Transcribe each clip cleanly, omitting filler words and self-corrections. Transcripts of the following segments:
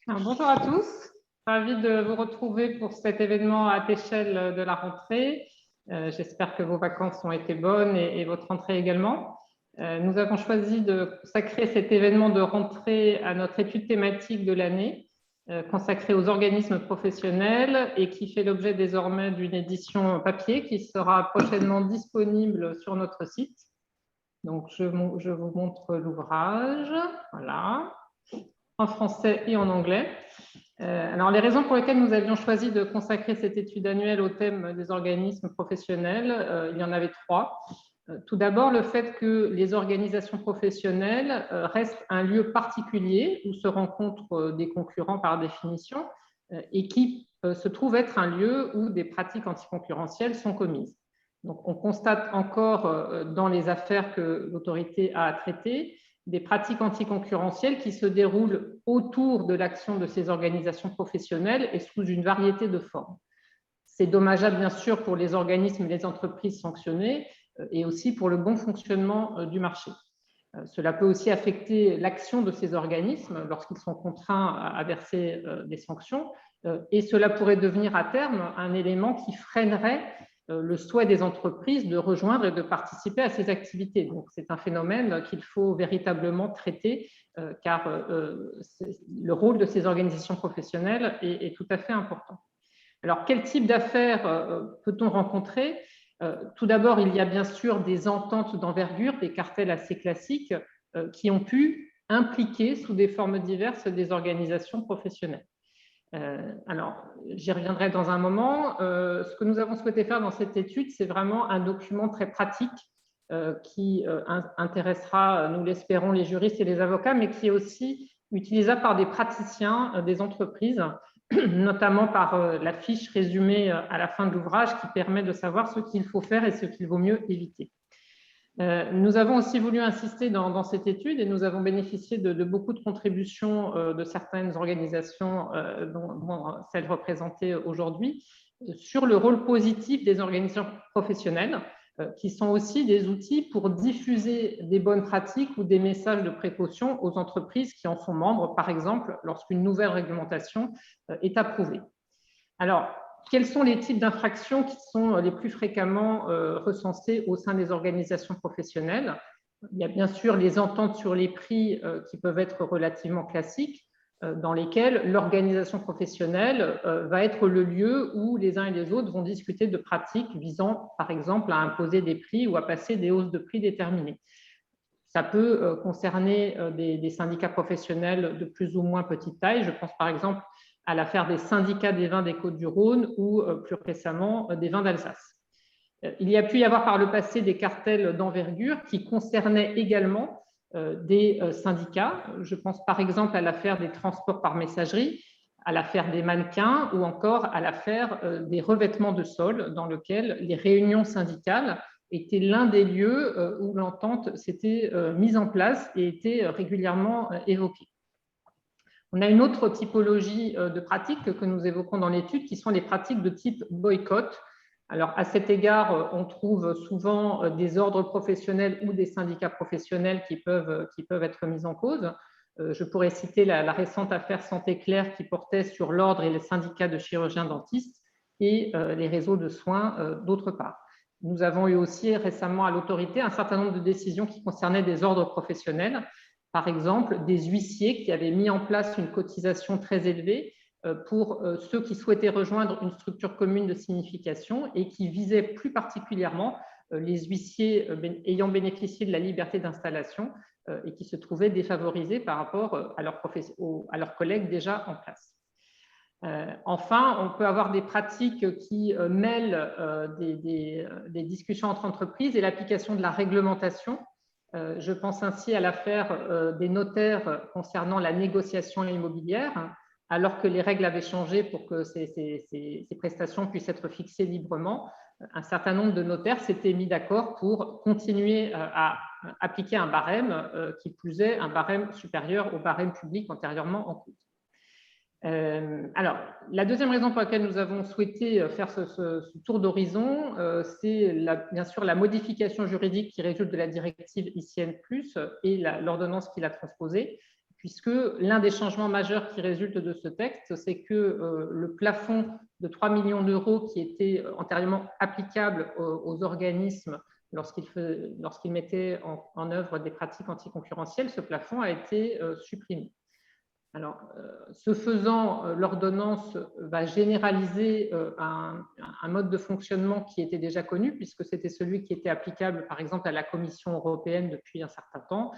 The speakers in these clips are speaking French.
Bonjour à tous, ravi de vous retrouver pour cet événement à l'échelle de la rentrée. J'espère que vos vacances ont été bonnes et votre rentrée également. Nous avons choisi de consacrer cet événement de rentrée à notre étude thématique de l'année, consacrée aux organismes professionnels et qui fait l'objet désormais d'une édition papier qui sera prochainement disponible sur notre site. Donc, je vous montre l'ouvrage, voilà, en français et en anglais. Alors, les raisons pour lesquelles nous avions choisi de consacrer cette étude annuelle au thème des organismes professionnels, il y en avait trois. Tout d'abord, le fait que les organisations professionnelles restent un lieu particulier où se rencontrent des concurrents par définition et qui se trouve être un lieu où des pratiques anticoncurrentielles sont commises. Donc, on constate encore dans les affaires que l'autorité a à traiter des pratiques anticoncurrentielles qui se déroulent autour de l'action de ces organisations professionnelles et sous une variété de formes. C'est dommageable, bien sûr, pour les organismes et les entreprises sanctionnées et aussi pour le bon fonctionnement du marché. Cela peut aussi affecter l'action de ces organismes lorsqu'ils sont contraints à verser des sanctions et cela pourrait devenir à terme un élément qui freinerait le souhait des entreprises de rejoindre et de participer à ces activités. Donc, c'est un phénomène qu'il faut véritablement traiter car le rôle de ces organisations professionnelles est tout à fait important. Alors, quel type d'affaires peut-on rencontrer? Tout d'abord, il y a bien sûr des ententes d'envergure, des cartels assez classiques qui ont pu impliquer sous des formes diverses des organisations professionnelles. Alors, j'y reviendrai dans un moment. Ce que nous avons souhaité faire dans cette étude, c'est vraiment un document très pratique qui intéressera, nous l'espérons, les juristes et les avocats, mais qui est aussi utilisable par des praticiens des entreprises, notamment par la fiche résumée à la fin de l'ouvrage qui permet de savoir ce qu'il faut faire et ce qu'il vaut mieux éviter. Nous avons aussi voulu insister dans cette étude et nous avons bénéficié de beaucoup de contributions de certaines organisations, dont celles représentées aujourd'hui, sur le rôle positif des organisations professionnelles, qui sont aussi des outils pour diffuser des bonnes pratiques ou des messages de précaution aux entreprises qui en sont membres, par exemple, lorsqu'une nouvelle réglementation est approuvée. Alors, quels sont les types d'infractions qui sont les plus fréquemment recensées au sein des organisations professionnelles? Il y a bien sûr les ententes sur les prix qui peuvent être relativement classiques, dans lesquelles l'organisation professionnelle va être le lieu où les uns et les autres vont discuter de pratiques visant, par exemple, à imposer des prix ou à passer des hausses de prix déterminées. Ça peut concerner des syndicats professionnels de plus ou moins petite taille. Je pense par exemple à l'affaire des syndicats des vins des Côtes-du-Rhône ou plus récemment des vins d'Alsace. Il y a pu y avoir par le passé des cartels d'envergure qui concernaient également des syndicats. Je pense par exemple à l'affaire des transports par messagerie, à l'affaire des mannequins ou encore à l'affaire des revêtements de sol dans lequel les réunions syndicales était l'un des lieux où l'entente s'était mise en place et était régulièrement évoquée. On a une autre typologie de pratiques que nous évoquons dans l'étude, qui sont les pratiques de type boycott. Alors, à cet égard, on trouve souvent des ordres professionnels ou des syndicats professionnels qui peuvent être mis en cause. Je pourrais citer la récente affaire Santé Claire qui portait sur l'ordre et les syndicats de chirurgiens dentistes et les réseaux de soins d'autre part. Nous avons eu aussi récemment à l'autorité un certain nombre de décisions qui concernaient des ordres professionnels. Par exemple, des huissiers qui avaient mis en place une cotisation très élevée pour ceux qui souhaitaient rejoindre une structure commune de signification et qui visaient plus particulièrement les huissiers ayant bénéficié de la liberté d'installation et qui se trouvaient défavorisés par rapport à leurs collègues déjà en place. Enfin, on peut avoir des pratiques qui mêlent des discussions entre entreprises et l'application de la réglementation. Je pense ainsi à l'affaire des notaires concernant la négociation immobilière, alors que les règles avaient changé pour que ces prestations puissent être fixées librement. Un certain nombre de notaires s'étaient mis d'accord pour continuer à appliquer un barème, qui plus est un barème supérieur au barème public antérieurement en cours. Alors, la deuxième raison pour laquelle nous avons souhaité faire ce tour d'horizon, c'est bien sûr la modification juridique qui résulte de la directive ICN+, et l'ordonnance qui l'a transposée, puisque l'un des changements majeurs qui résulte de ce texte, c'est que le plafond de 3 millions d'euros qui était antérieurement applicable aux organismes lorsqu'ils mettaient en œuvre des pratiques anticoncurrentielles, ce plafond a été supprimé. Alors, ce faisant, l'ordonnance va généraliser un mode de fonctionnement qui était déjà connu, puisque c'était celui qui était applicable, par exemple, à la Commission européenne depuis un certain temps,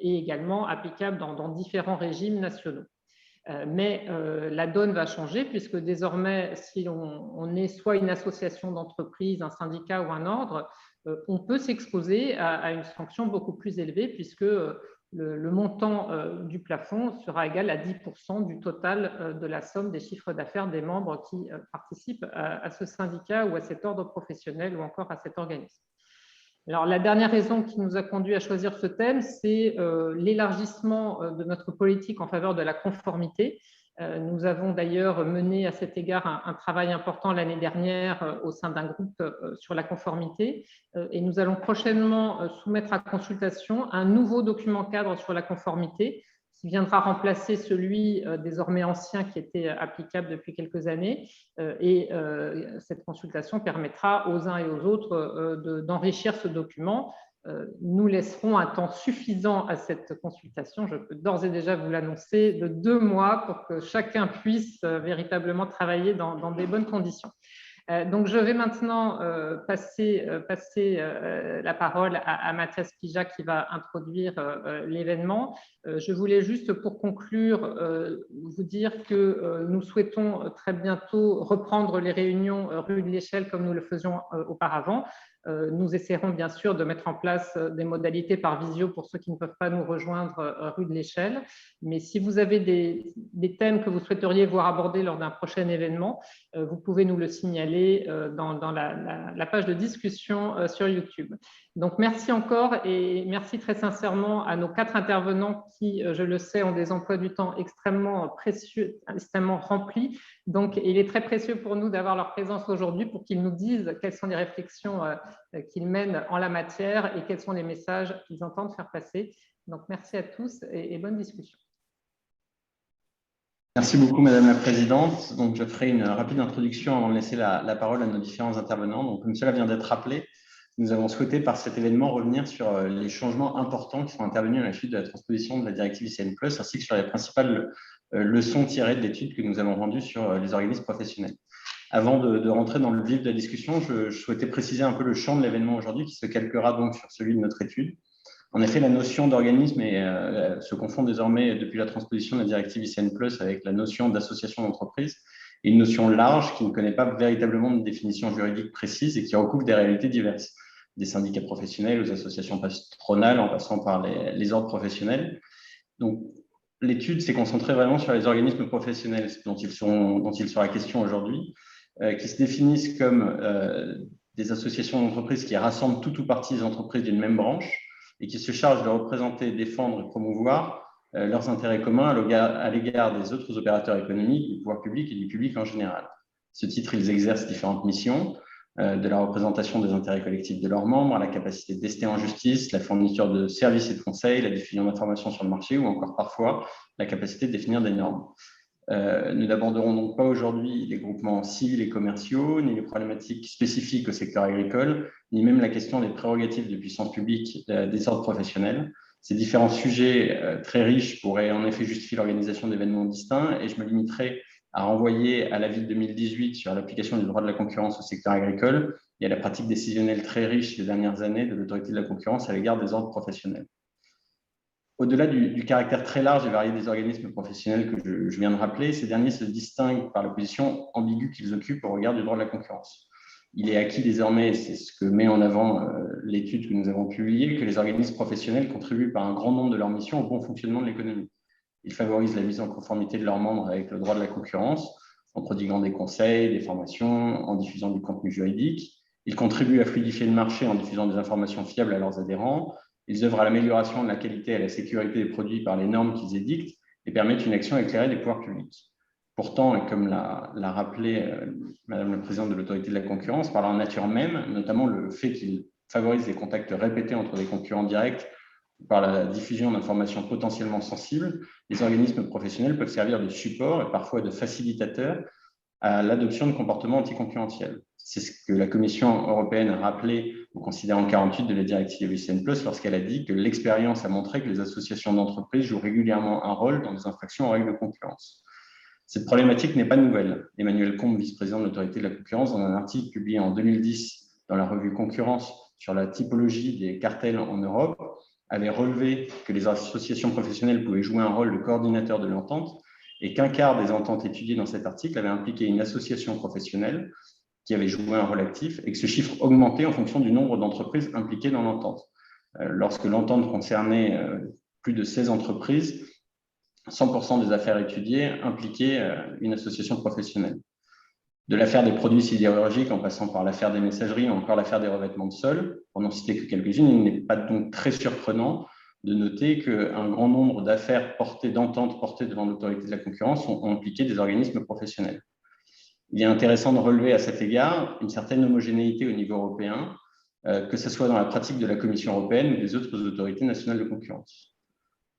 et également applicable dans différents régimes nationaux. Mais la donne va changer, puisque désormais, si on est soit une association d'entreprise, un syndicat ou un ordre, on peut s'exposer à une sanction beaucoup plus élevée, puisque le montant du plafond sera égal à 10% du total de la somme des chiffres d'affaires des membres qui participent à ce syndicat ou à cet ordre professionnel ou encore à cet organisme. Alors, la dernière raison qui nous a conduit à choisir ce thème, c'est l'élargissement de notre politique en faveur de la conformité. Nous avons d'ailleurs mené à cet égard un travail important l'année dernière au sein d'un groupe sur la conformité et nous allons prochainement soumettre à consultation un nouveau document cadre sur la conformité qui viendra remplacer celui désormais ancien qui était applicable depuis quelques années et cette consultation permettra aux uns et aux autres d'enrichir ce document. Nous laisserons un temps suffisant à cette consultation, je peux d'ores et déjà vous l'annoncer, de 2 mois pour que chacun puisse véritablement travailler dans des bonnes conditions. Donc, je vais maintenant passer la parole à Mathias Pija qui va introduire l'événement. Je voulais juste pour conclure vous dire que nous souhaitons très bientôt reprendre les réunions rue de l'Échelle comme nous le faisions auparavant. Nous essaierons bien sûr de mettre en place des modalités par visio pour ceux qui ne peuvent pas nous rejoindre rue de l'Échelle. Mais si vous avez des thèmes que vous souhaiteriez voir abordés lors d'un prochain événement, vous pouvez nous le signaler dans la page de discussion sur YouTube. Donc, merci encore et merci très sincèrement à nos 4 intervenants qui, je le sais, ont des emplois du temps extrêmement précieux, extrêmement remplis. Donc, il est très précieux pour nous d'avoir leur présence aujourd'hui pour qu'ils nous disent quelles sont les réflexions qu'ils mènent en la matière et quels sont les messages qu'ils entendent faire passer. Donc, merci à tous et bonne discussion. Merci beaucoup, Madame la Présidente. Donc, je ferai une rapide introduction avant de laisser la parole à nos différents intervenants. Donc, comme cela vient d'être rappelé, nous avons souhaité par cet événement revenir sur les changements importants qui sont intervenus à la suite de la transposition de la directive ICN+, ainsi que sur les principales leçons tirées de l'étude que nous avons rendue sur les organismes professionnels. Avant de rentrer dans le vif de la discussion, je souhaitais préciser un peu le champ de l'événement aujourd'hui qui se calquera donc sur celui de notre étude. En effet, la notion d'organisme se confond désormais depuis la transposition de la directive ICN+, avec la notion d'association d'entreprise, et une notion large qui ne connaît pas véritablement de définition juridique précise et qui recouvre des réalités diverses, des syndicats professionnels aux associations patronales en passant par les ordres professionnels. Donc, l'étude s'est concentrée vraiment sur les organismes professionnels dont il sera question aujourd'hui, qui se définissent comme des associations d'entreprises qui rassemblent tout ou partie des entreprises d'une même branche et qui se chargent de représenter, défendre et promouvoir leurs intérêts communs à l'égard des autres opérateurs économiques, du pouvoir public et du public en général. À ce titre, ils exercent différentes missions, de la représentation des intérêts collectifs de leurs membres, à la capacité d'ester en justice, la fourniture de services et de conseils, la diffusion d'informations sur le marché ou encore parfois la capacité de définir des normes. Nous n'aborderons donc pas aujourd'hui les groupements civils et commerciaux, ni les problématiques spécifiques au secteur agricole, ni même la question des prérogatives de puissance publique des ordres professionnels. Ces différents sujets très riches pourraient en effet justifier l'organisation d'événements distincts et je me limiterai à renvoyer à l'avis de 2018 sur l'application du droit de la concurrence au secteur agricole et à la pratique décisionnelle très riche des dernières années de l'autorité de la concurrence à l'égard des ordres professionnels. Au-delà du caractère très large et varié des organismes professionnels que je viens de rappeler, ces derniers se distinguent par la position ambiguë qu'ils occupent au regard du droit de la concurrence. Il est acquis désormais, c'est ce que met en avant l'étude que nous avons publiée, que les organismes professionnels contribuent par un grand nombre de leurs missions au bon fonctionnement de l'économie. Ils favorisent la mise en conformité de leurs membres avec le droit de la concurrence, en prodiguant des conseils, des formations, en diffusant du contenu juridique. Ils contribuent à fluidifier le marché en diffusant des informations fiables à leurs adhérents. Ils œuvrent à l'amélioration de la qualité et à la sécurité des produits par les normes qu'ils édictent et permettent une action éclairée des pouvoirs publics. Pourtant, et comme l'a rappelé Madame la Présidente de l'Autorité de la concurrence, par leur nature même, notamment le fait qu'ils favorisent des contacts répétés entre des concurrents directs Par la diffusion d'informations potentiellement sensibles, les organismes professionnels peuvent servir de support et parfois de facilitateur à l'adoption de comportements anticoncurrentiels. C'est ce que la Commission européenne a rappelé au considérant 48 de la directive UCN+, lorsqu'elle a dit que l'expérience a montré que les associations d'entreprises jouent régulièrement un rôle dans des infractions aux règles de concurrence. Cette problématique n'est pas nouvelle. Emmanuel Combe, vice-président de l'autorité de la concurrence, dans un article publié en 2010 dans la revue Concurrence sur la typologie des cartels en Europe, avait relevé que les associations professionnelles pouvaient jouer un rôle de coordinateur de l'entente et qu'un quart des ententes étudiées dans cet article avait impliqué une association professionnelle qui avait joué un rôle actif et que ce chiffre augmentait en fonction du nombre d'entreprises impliquées dans l'entente. Lorsque l'entente concernait plus de 16 entreprises, 100% des affaires étudiées impliquaient une association professionnelle. De l'affaire des produits sidérurgiques en passant par l'affaire des messageries ou encore l'affaire des revêtements de sol, pour n'en citer que quelques-unes, il n'est pas donc très surprenant de noter qu'un grand nombre d'affaires d'ententes portées devant l'autorité de la concurrence ont impliqué des organismes professionnels. Il est intéressant de relever à cet égard une certaine homogénéité au niveau européen, que ce soit dans la pratique de la Commission européenne ou des autres autorités nationales de concurrence.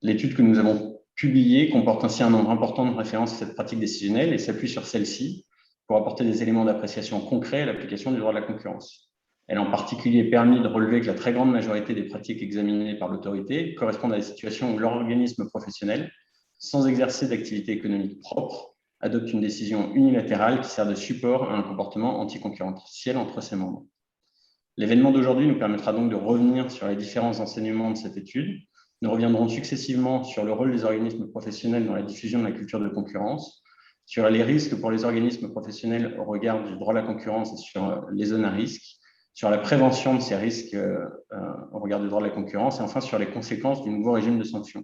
L'étude que nous avons publiée comporte ainsi un nombre important de références à cette pratique décisionnelle et s'appuie sur celle-ci pour apporter des éléments d'appréciation concrets à l'application du droit de la concurrence. Elle a en particulier permis de relever que la très grande majorité des pratiques examinées par l'autorité correspondent à des situations où l'organisme professionnel, sans exercer d'activité économique propre, adopte une décision unilatérale qui sert de support à un comportement anticoncurrentiel entre ses membres. L'événement d'aujourd'hui nous permettra donc de revenir sur les différents enseignements de cette étude. Nous reviendrons successivement sur le rôle des organismes professionnels dans la diffusion de la culture de concurrence, sur les risques pour les organismes professionnels au regard du droit de la concurrence et sur les zones à risque, sur la prévention de ces risques au regard du droit de la concurrence et enfin sur les conséquences du nouveau régime de sanctions.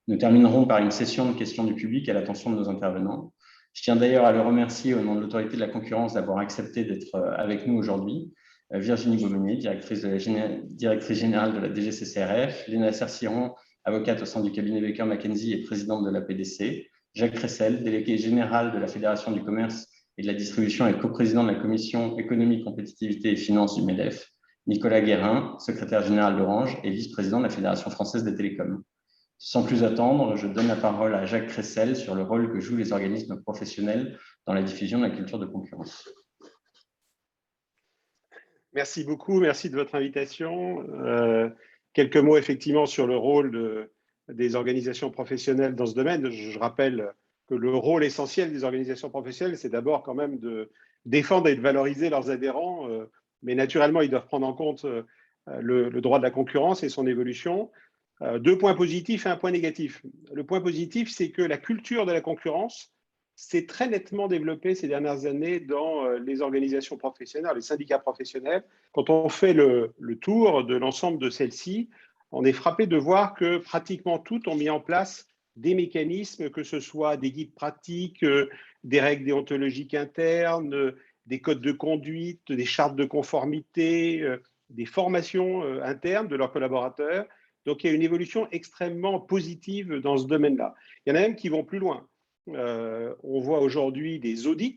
Nous terminerons par une session de questions du public à l'attention de nos intervenants. Je tiens d'ailleurs à le remercier au nom de l'autorité de la concurrence d'avoir accepté d'être avec nous aujourd'hui. Virginie Beaumeunier, directrice générale de la DGCCRF, Léna Cerciron, avocate au sein du cabinet Baker McKenzie et présidente de la PDC, Jacques Cressel, délégué général de la Fédération du commerce et de la distribution et coprésident de la Commission économie, compétitivité et finances du MEDEF, Nicolas Guérin, secrétaire général d'Orange et vice-président de la Fédération française des télécoms. Sans plus attendre, je donne la parole à Jacques Cressel sur le rôle que jouent les organismes professionnels dans la diffusion de la culture de concurrence. Merci beaucoup, merci de votre invitation. Quelques mots effectivement sur le rôle des organisations professionnelles dans ce domaine. Je rappelle que le rôle essentiel des organisations professionnelles, c'est d'abord quand même de défendre et de valoriser leurs adhérents, mais naturellement, ils doivent prendre en compte le droit de la concurrence et son évolution. Deux points positifs et un point négatif. Le point positif, c'est que la culture de la concurrence s'est très nettement développée ces dernières années dans les organisations professionnelles, les syndicats professionnels. Quand on fait le tour de l'ensemble de celles-ci, on est frappé de voir que pratiquement toutes ont mis en place des mécanismes, que ce soit des guides pratiques, des règles déontologiques internes, des codes de conduite, des chartes de conformité, des formations internes de leurs collaborateurs. Donc, il y a une évolution extrêmement positive dans ce domaine-là. Il y en a même qui vont plus loin. On voit aujourd'hui des audits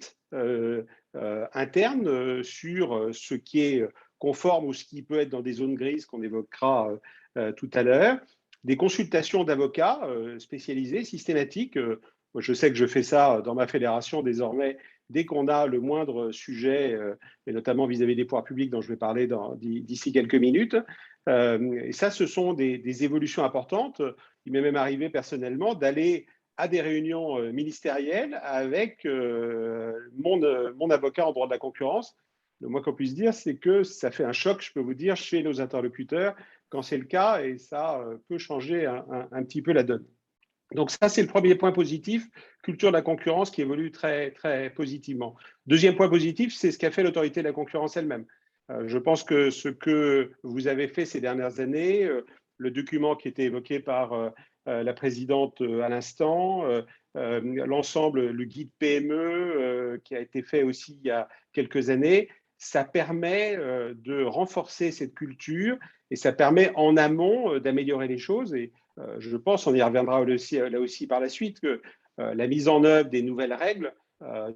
internes sur ce qui est conforme ou ce qui peut être dans des zones grises qu'on évoquera tout à l'heure, des consultations d'avocats spécialisés, systématiques. Moi, je sais que je fais ça dans ma fédération désormais, dès qu'on a le moindre sujet, et notamment vis-à-vis des pouvoirs publics dont je vais parler d'ici quelques minutes. Et ça, ce sont des évolutions importantes. Il m'est même arrivé personnellement d'aller à des réunions ministérielles avec mon avocat en droit de la concurrence. Le moins qu'on puisse dire, c'est que ça fait un choc, je peux vous dire, chez nos interlocuteurs quand c'est le cas, et ça peut changer un petit peu la donne. Donc ça, c'est le premier point positif, culture de la concurrence qui évolue très, très positivement. Deuxième point positif, c'est ce qu'a fait l'autorité de la concurrence elle-même. Je pense que ce que vous avez fait ces dernières années, le document qui était évoqué par la présidente à l'instant, l'ensemble, le guide PME qui a été fait aussi il y a quelques années, ça permet de renforcer cette culture et ça permet en amont d'améliorer les choses. Et je pense, on y reviendra là aussi par la suite, que la mise en œuvre des nouvelles règles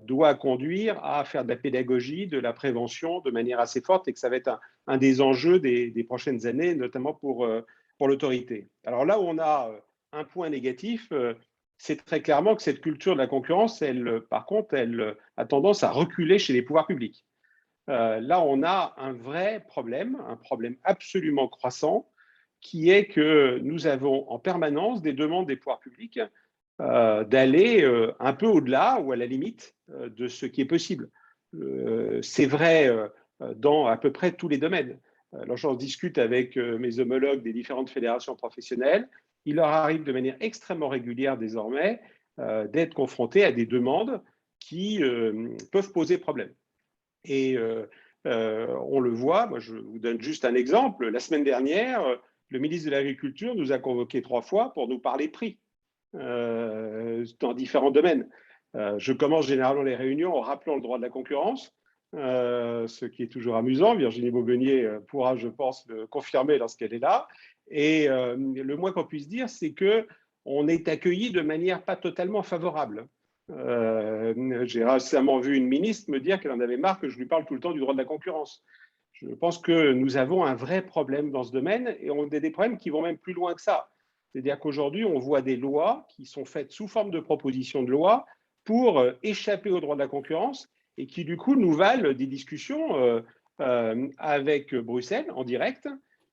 doit conduire à faire de la pédagogie, de la prévention de manière assez forte et que ça va être un des enjeux des prochaines années, notamment pour pour l'autorité. Alors là où on a un point négatif, c'est très clairement que cette culture de la concurrence, par contre, elle a tendance à reculer chez les pouvoirs publics. Là, on a un vrai problème, un problème absolument croissant, qui est que nous avons en permanence des demandes des pouvoirs publics d'aller un peu au-delà ou à la limite de ce qui est possible. C'est vrai dans à peu près tous les domaines. Alors, j'en discute avec mes homologues des différentes fédérations professionnelles. Il leur arrive de manière extrêmement régulière désormais d'être confrontés à des demandes qui peuvent poser problème. Et on le voit, moi je vous donne juste un exemple. La semaine dernière, le ministre de l'Agriculture nous a convoqués 3 fois pour nous parler prix dans différents domaines. Je commence généralement les réunions en rappelant le droit de la concurrence, ce qui est toujours amusant. Virginie Beaubenier pourra, je pense, le confirmer lorsqu'elle est là. Et le moins qu'on puisse dire, c'est qu'on est accueilli de manière pas totalement favorable. J'ai récemment vu une ministre me dire qu'elle en avait marre que je lui parle tout le temps du droit de la concurrence. Je pense que nous avons un vrai problème dans ce domaine et on a des problèmes qui vont même plus loin que ça. C'est-à-dire qu'aujourd'hui, on voit des lois qui sont faites sous forme de propositions de loi pour échapper au droit de la concurrence et qui, du coup, nous valent des discussions avec Bruxelles en direct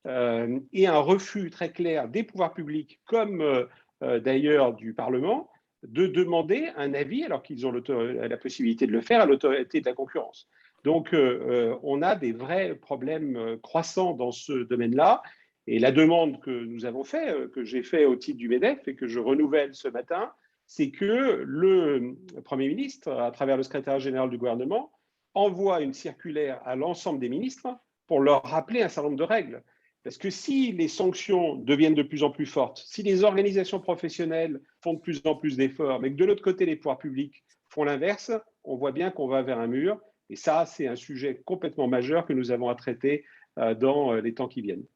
et un refus très clair des pouvoirs publics comme d'ailleurs du Parlement de demander un avis, alors qu'ils ont la possibilité de le faire, à l'autorité de la concurrence. Donc, on a des vrais problèmes croissants dans ce domaine-là. Et la demande que nous avons faite, que j'ai faite au titre du MEDEF et que je renouvelle ce matin, c'est que le Premier ministre, à travers le secrétaire général du gouvernement, envoie une circulaire à l'ensemble des ministres pour leur rappeler un certain nombre de règles. Parce que si les sanctions deviennent de plus en plus fortes, si les organisations professionnelles font de plus en plus d'efforts, mais que de l'autre côté, les pouvoirs publics font l'inverse, on voit bien qu'on va vers un mur. Et ça, c'est un sujet complètement majeur que nous avons à traiter dans les temps qui viennent.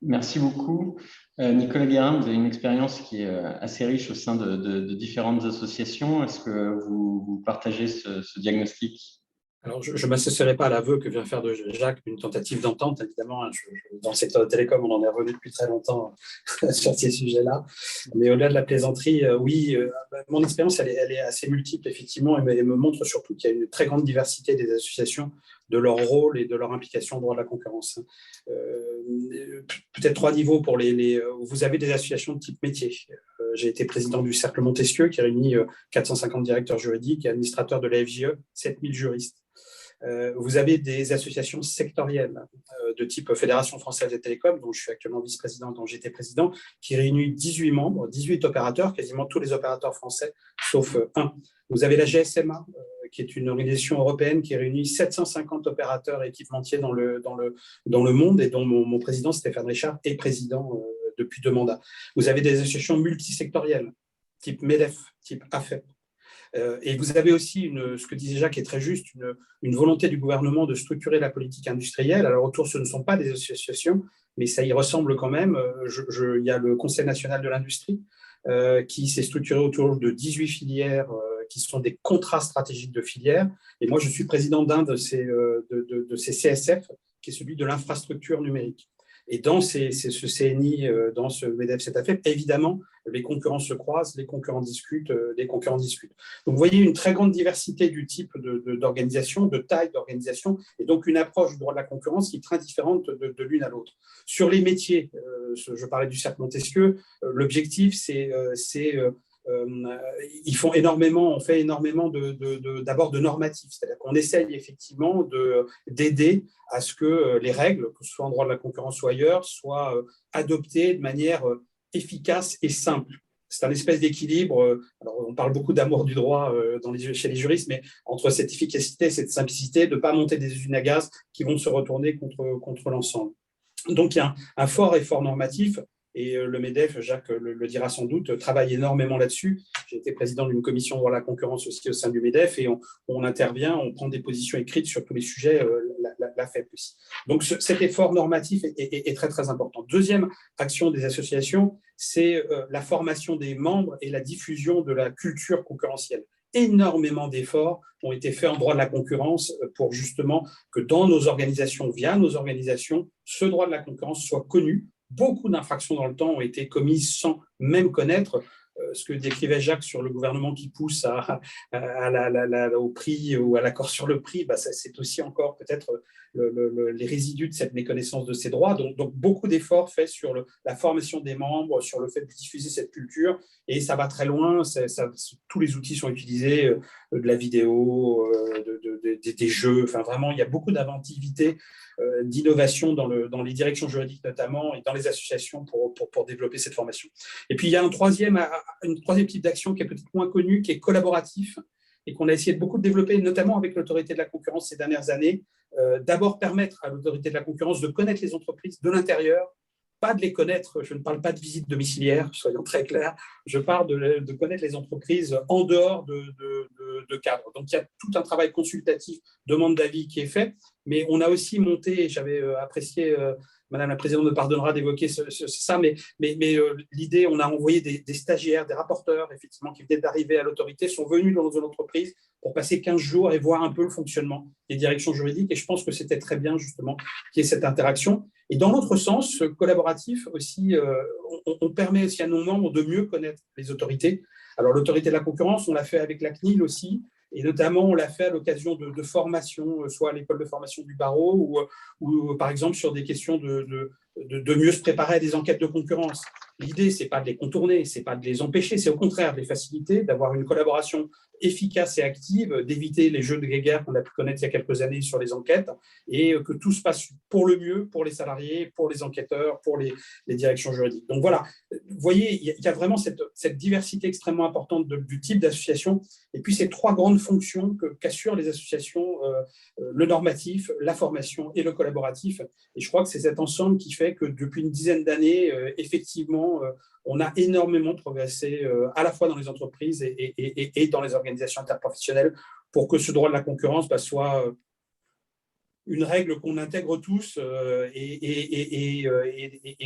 Merci beaucoup. Nicolas Guérin, vous avez une expérience qui est assez riche au sein de différentes associations. Est-ce que vous partagez ce diagnostic ? Alors, je ne m'associerai pas à l'aveu que vient faire de Jacques une tentative d'entente. Évidemment, dans le secteur de télécom, on en est revenu depuis très longtemps sur ces sujets-là. Mais au-delà de la plaisanterie, oui, mon expérience, elle est assez multiple, effectivement, et me montre surtout qu'il y a une très grande diversité des associations, de leur rôle et de leur implication au droit de la concurrence. Peut-être 3 niveaux pour vous avez des associations de type métier. J'ai été président du Cercle Montesquieu, qui réunit 450 directeurs juridiques et administrateurs de la FJE, 7000 juristes. Vous avez des associations sectorielles de type Fédération française des télécoms, dont je suis actuellement vice-président, dont j'étais président, qui réunit 18 membres, 18 opérateurs, quasiment tous les opérateurs français, sauf un. Vous avez la GSMA, qui est une organisation européenne qui réunit 750 opérateurs et équipementiers dans le monde et dont mon président, Stéphane Richard, est président depuis 2 mandats. Vous avez des associations multisectorielles, type MEDEF, type AFEP. Et vous avez aussi, ce que disait Jacques est très juste, une volonté du gouvernement de structurer la politique industrielle. Alors autour, ce ne sont pas des associations, mais ça y ressemble quand même. Il y a le Conseil national de l'industrie qui s'est structuré autour de 18 filières qui sont des contrats stratégiques de filières. Et moi, je suis président d'un de ces CSF, qui est celui de l'infrastructure numérique. Et dans ce CNI, dans ce MEDEF, c'est AFEP, évidemment, les concurrents se croisent, les concurrents discutent. Donc, vous voyez une très grande diversité du type d'organisation, de taille d'organisation, et donc une approche du droit de la concurrence qui est très différente de l'une à l'autre. Sur les métiers, je parlais du Cercle Montesquieu, l'objectif, on fait énormément d'abord de normatifs, c'est-à-dire qu'on essaye effectivement d'aider à ce que les règles, que ce soit en droit de la concurrence ou ailleurs, soient adoptées de manière efficace et simple. C'est un espèce d'équilibre. Alors, on parle beaucoup d'amour du droit chez les juristes, mais entre cette efficacité et cette simplicité, de ne pas monter des usines à gaz qui vont se retourner contre l'ensemble. Donc, il y a un fort effort normatif. Et le MEDEF, Jacques le dira sans doute, travaille énormément là-dessus. J'ai été président d'une commission pour la concurrence aussi au sein du MEDEF et on intervient, on prend des positions écrites sur tous les sujets, la FEP aussi. Donc cet effort normatif est très très important. Deuxième action des associations, c'est la formation des membres et la diffusion de la culture concurrentielle. énormément d'efforts ont été faits en droit de la concurrence pour justement que dans nos organisations, via nos organisations, ce droit de la concurrence soit connu. Beaucoup d'infractions dans le temps ont été commises sans même connaître ce que décrivait Jacques sur le gouvernement qui pousse au prix ou à l'accord sur le prix. C'est aussi encore peut-être les résidus de cette méconnaissance de ces droits. Donc beaucoup d'efforts faits sur la formation des membres, sur le fait de diffuser cette culture, et ça va très loin. Tous les outils sont utilisés, de la vidéo, des jeux. Enfin, vraiment, il y a beaucoup d'inventivité, d'innovation dans les directions juridiques notamment et dans les associations pour développer cette formation. Et puis, il y a un troisième type d'action qui est peut-être moins connu, qui est collaboratif, et qu'on a essayé de beaucoup développer, notamment avec l'autorité de la concurrence ces dernières années. D'abord, permettre à l'autorité de la concurrence de connaître les entreprises de l'intérieur, pas de les connaître. Je ne parle pas de visite domiciliaire, soyons très clairs. Je parle de connaître les entreprises en dehors de cadre. Donc, il y a tout un travail consultatif, demande d'avis qui est fait, mais on a aussi monté, et j'avais apprécié, Madame la Présidente me pardonnera d'évoquer ça, mais l'idée, on a envoyé des stagiaires, des rapporteurs, effectivement, qui venaient d'arriver à l'autorité, sont venus dans nos entreprises pour passer 15 jours et voir un peu le fonctionnement des directions juridiques. Et je pense que c'était très bien, justement, qu'il y ait cette interaction. Et dans l'autre sens, collaboratif aussi, on permet aussi à nos membres de mieux connaître les autorités. Alors, l'autorité de la concurrence, on l'a fait avec la CNIL aussi, et notamment, on l'a fait à l'occasion de formations, soit à l'école de formation du barreau ou par exemple, sur des questions de mieux se préparer à des enquêtes de concurrence. L'idée, ce n'est pas de les contourner, ce n'est pas de les empêcher, c'est au contraire de les faciliter, d'avoir une collaboration efficace et active, d'éviter les jeux de guéguerre qu'on a pu connaître il y a quelques années sur les enquêtes, et que tout se passe pour le mieux, pour les salariés, pour les enquêteurs, pour les directions juridiques. Donc voilà, vous voyez, il y a vraiment cette diversité extrêmement importante du type d'association, et puis ces trois grandes fonctions qu'assurent les associations, le normatif, la formation et le collaboratif. Et je crois que c'est cet ensemble qui fait que depuis une dizaine d'années, effectivement, on a énormément progressé à la fois dans les entreprises et dans les organisations interprofessionnelles pour que ce droit de la concurrence soit une règle qu'on intègre tous et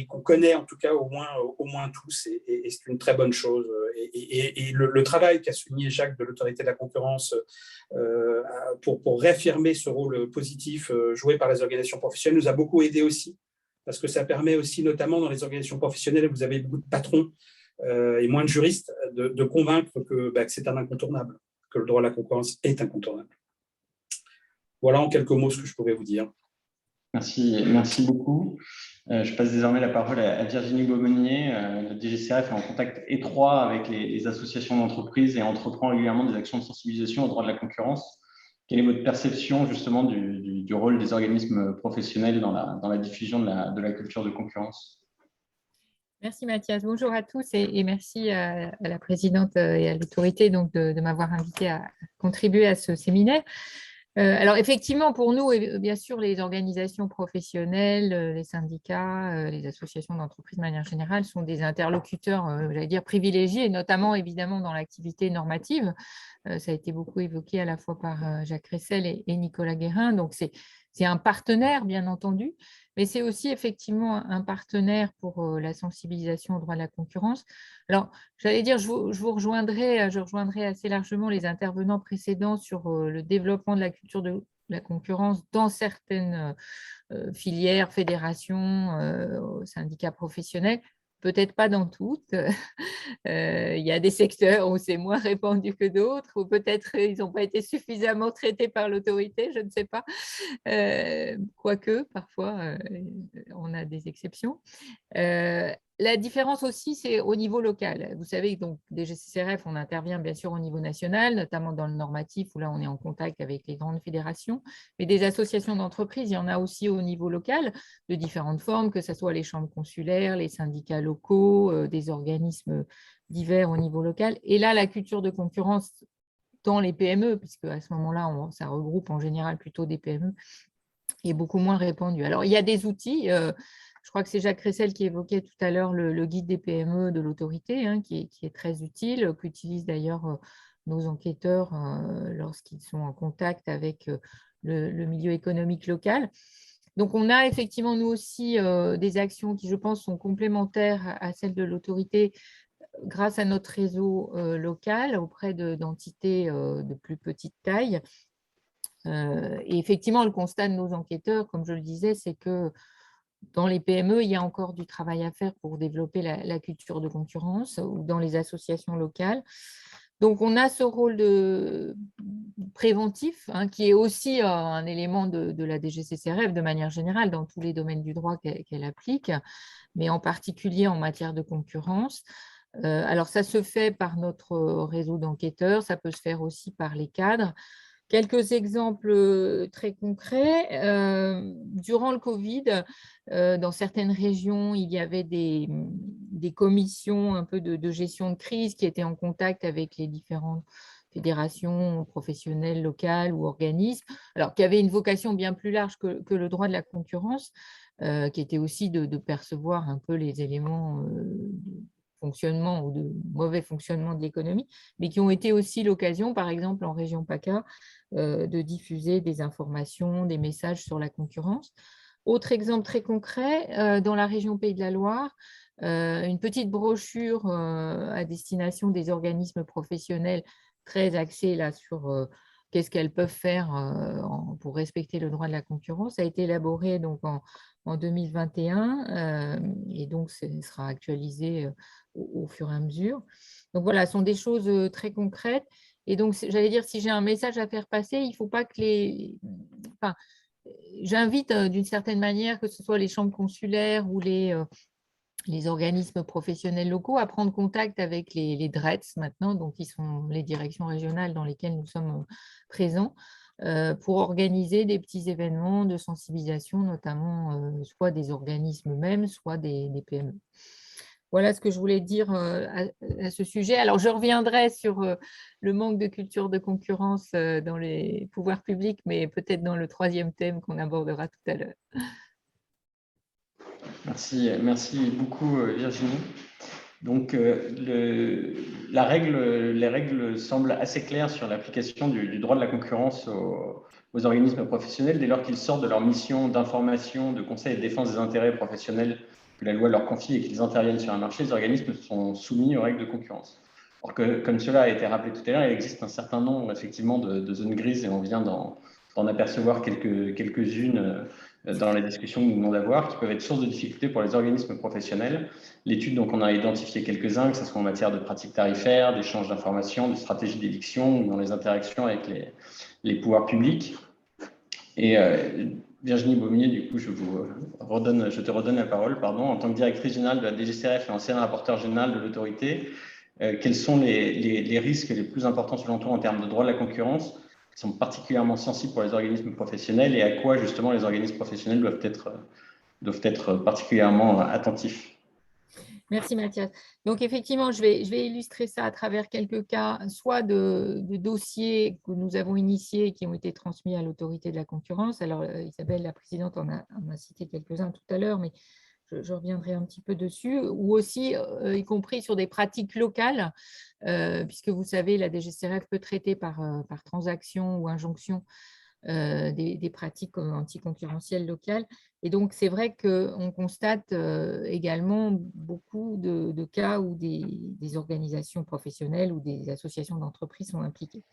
qu'on connaît en tout cas au moins tous, et c'est une très bonne chose. Et le travail qu'a souligné Jacques de l'autorité de la concurrence pour réaffirmer ce rôle positif joué par les organisations professionnelles nous a beaucoup aidé aussi, parce que ça permet aussi, notamment dans les organisations professionnelles, où vous avez beaucoup de patrons et moins de juristes, de convaincre que c'est un incontournable, que le droit à la concurrence est incontournable. Voilà en quelques mots ce que je pourrais vous dire. Merci beaucoup. Je passe désormais la parole à Virginie Beaumenier. La DGCRF est en contact étroit avec les associations d'entreprises et entreprend régulièrement des actions de sensibilisation au droit de la concurrence. Quelle est votre perception justement du rôle des organismes professionnels dans la diffusion de la culture de concurrence? Merci Mathias. Bonjour à tous et merci à la présidente et à l'autorité de m'avoir invité à contribuer à ce séminaire. Alors effectivement, pour nous, et bien sûr, les organisations professionnelles, les syndicats, les associations d'entreprises de manière générale sont des interlocuteurs, j'allais dire, privilégiés, notamment évidemment dans l'activité normative. Ça a été beaucoup évoqué à la fois par Jacques Cressel et Nicolas Guérin. Donc c'est un partenaire, bien entendu, mais c'est aussi effectivement un partenaire pour la sensibilisation au droit de la concurrence. Alors, j'allais dire, je rejoindrai assez largement les intervenants précédents sur le développement de la culture de la concurrence dans certaines filières, fédérations, syndicats professionnels. Peut-être pas dans toutes. Il y a des secteurs où c'est moins répandu que d'autres, ou peut-être ils n'ont pas été suffisamment traités par l'autorité, je ne sais pas. Quoique, parfois, on a des exceptions. La différence aussi, c'est au niveau local. Vous savez, donc, DGCCRF, on intervient bien sûr au niveau national, notamment dans le normatif, où là, on est en contact avec les grandes fédérations. Mais des associations d'entreprises, il y en a aussi au niveau local, de différentes formes, que ce soit les chambres consulaires, les syndicats locaux, des organismes divers au niveau local. Et là, la culture de concurrence dans les PME, puisque à ce moment-là, ça regroupe en général plutôt des PME, est beaucoup moins répandue. Alors, il y a des outils. Je crois que c'est Jacques Cressel qui évoquait tout à l'heure le guide des PME de l'autorité, qui est très utile, qu'utilisent d'ailleurs nos enquêteurs lorsqu'ils sont en contact avec le milieu économique local. Donc, on a effectivement, nous aussi, des actions qui, je pense, sont complémentaires à celles de l'autorité grâce à notre réseau local auprès d'entités de plus petite taille. Et effectivement, le constat de nos enquêteurs, comme je le disais, c'est que dans les PME, il y a encore du travail à faire pour développer la culture de concurrence ou dans les associations locales. Donc, on a ce rôle de préventif, hein, qui est aussi un élément de la DGCCRF de manière générale dans tous les domaines du droit qu'elle applique, mais en particulier en matière de concurrence. Alors, ça se fait par notre réseau d'enquêteurs, ça peut se faire aussi par les cadres. Quelques exemples très concrets. Durant le Covid, dans certaines régions, il y avait des commissions un peu de gestion de crise qui étaient en contact avec les différentes fédérations professionnelles locales ou organismes, alors qui avaient une vocation bien plus large que le droit de la concurrence, qui était aussi de percevoir un peu les éléments fonctionnement ou de mauvais fonctionnement de l'économie, mais qui ont été aussi l'occasion, par exemple en région PACA, de diffuser des informations, des messages sur la concurrence. Autre exemple très concret, dans la région Pays de la Loire, une petite brochure à destination des organismes professionnels très axée là, sur qu'est-ce qu'elles peuvent faire pour respecter le droit de la concurrence, a été élaborée donc, en 2021 et donc ce sera actualisé au fur et à mesure. Donc voilà, ce sont des choses très concrètes. Et donc, j'allais dire, si j'ai un message à faire passer, il ne faut pas que les… Enfin, j'invite d'une certaine manière, que ce soit les chambres consulaires ou les organismes professionnels locaux, à prendre contact avec les DRETS maintenant, donc qui sont les directions régionales dans lesquelles nous sommes présents, pour organiser des petits événements de sensibilisation, notamment soit des organismes eux-mêmes, soit des PME. Voilà ce que je voulais dire à ce sujet. Alors, je reviendrai sur le manque de culture de concurrence dans les pouvoirs publics, mais peut-être dans le troisième thème qu'on abordera tout à l'heure. Merci beaucoup Virginie. Donc, les règles semblent assez claires sur l'application du droit de la concurrence aux organismes professionnels dès lors qu'ils sortent de leur mission d'information, de conseil et de défense des intérêts professionnels que la loi leur confie et qu'ils interviennent sur un marché. Les organismes sont soumis aux règles de concurrence. Alors que, comme cela a été rappelé tout à l'heure, il existe un certain nombre effectivement de zones grises et on vient d'en apercevoir quelques-unes dans les discussions que nous venons d'avoir, qui peuvent être source de difficultés pour les organismes professionnels. L'étude, donc, on a identifié quelques-uns, que ce soit en matière de pratiques tarifaires, d'échange d'informations, de stratégie d'éviction ou dans les interactions avec les pouvoirs publics. Et Virginie Baumier, du coup, je te redonne la parole. Pardon. En tant que directrice générale de la DGCRF et ancienne rapporteure générale de l'autorité, quels sont les risques les plus importants selon toi en termes de droit de la concurrence qui sont particulièrement sensibles pour les organismes professionnels et à quoi justement les organismes professionnels doivent être particulièrement attentifs? Merci Mathias. Donc effectivement, je vais illustrer ça à travers quelques cas, soit de dossiers que nous avons initiés et qui ont été transmis à l'autorité de la concurrence. Alors Isabelle, la présidente, en a cité quelques-uns tout à l'heure, mais je reviendrai un petit peu dessus, ou aussi y compris sur des pratiques locales, puisque vous savez, la DGCRF peut traiter par transaction ou injonction des pratiques anticoncurrentielles locales. Et donc, c'est vrai qu'on constate également beaucoup de cas où des organisations professionnelles ou des associations d'entreprises sont impliquées.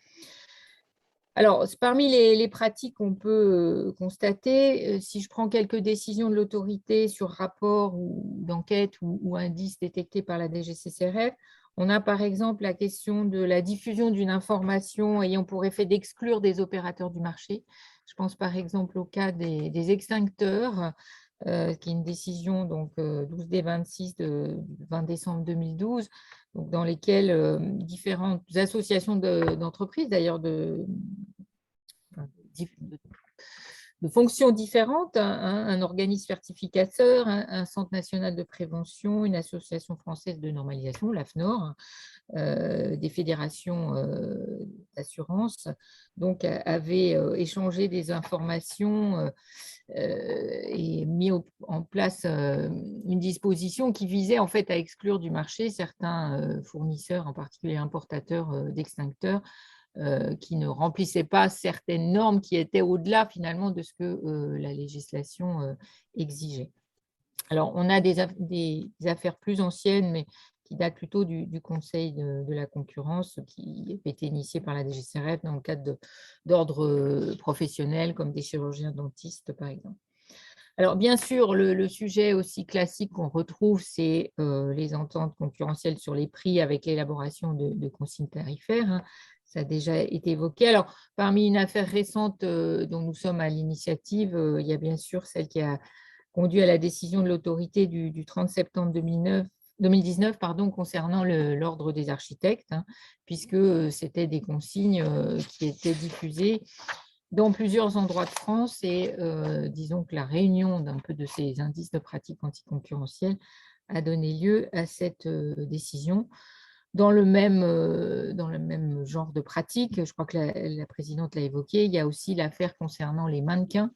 Alors, parmi les pratiques qu'on peut constater, si je prends quelques décisions de l'autorité sur rapport ou d'enquête ou indices détectés par la DGCCRF, on a par exemple la question de la diffusion d'une information ayant pour effet d'exclure des opérateurs du marché. Je pense par exemple au cas des extincteurs, qui est une décision donc 12D26 de 20 décembre 2012, donc dans lesquelles différentes associations d'entreprises, d'ailleurs de fonctions différentes, un organisme certificateur, un centre national de prévention, une association française de normalisation, l'AFNOR, des fédérations d'assurance, donc avaient échangé des informations et mis en place une disposition qui visait en fait à exclure du marché certains fournisseurs, en particulier importateurs d'extincteurs, qui ne remplissaient pas certaines normes qui étaient au-delà finalement de ce que la législation exigeait. Alors, on a des affaires plus anciennes, mais qui date plutôt du Conseil de la concurrence qui a été initié par la DGCCRF dans le cadre d'ordres professionnels comme des chirurgiens dentistes, par exemple. Alors, bien sûr, le sujet aussi classique qu'on retrouve, c'est les ententes concurrentielles sur les prix avec l'élaboration de consignes tarifaires, hein. Ça a déjà été évoqué. Alors, parmi une affaire récente dont nous sommes à l'initiative, il y a bien sûr celle qui a conduit à la décision de l'autorité du 30 septembre 2019 concernant l'ordre des architectes, hein, puisque c'était des consignes qui étaient diffusées dans plusieurs endroits de France et disons que la réunion d'un peu de ces indices de pratique anticoncurrentielle a donné lieu à cette décision. Dans le même genre de pratique, je crois que la présidente l'a évoqué, il y a aussi l'affaire concernant les mannequins,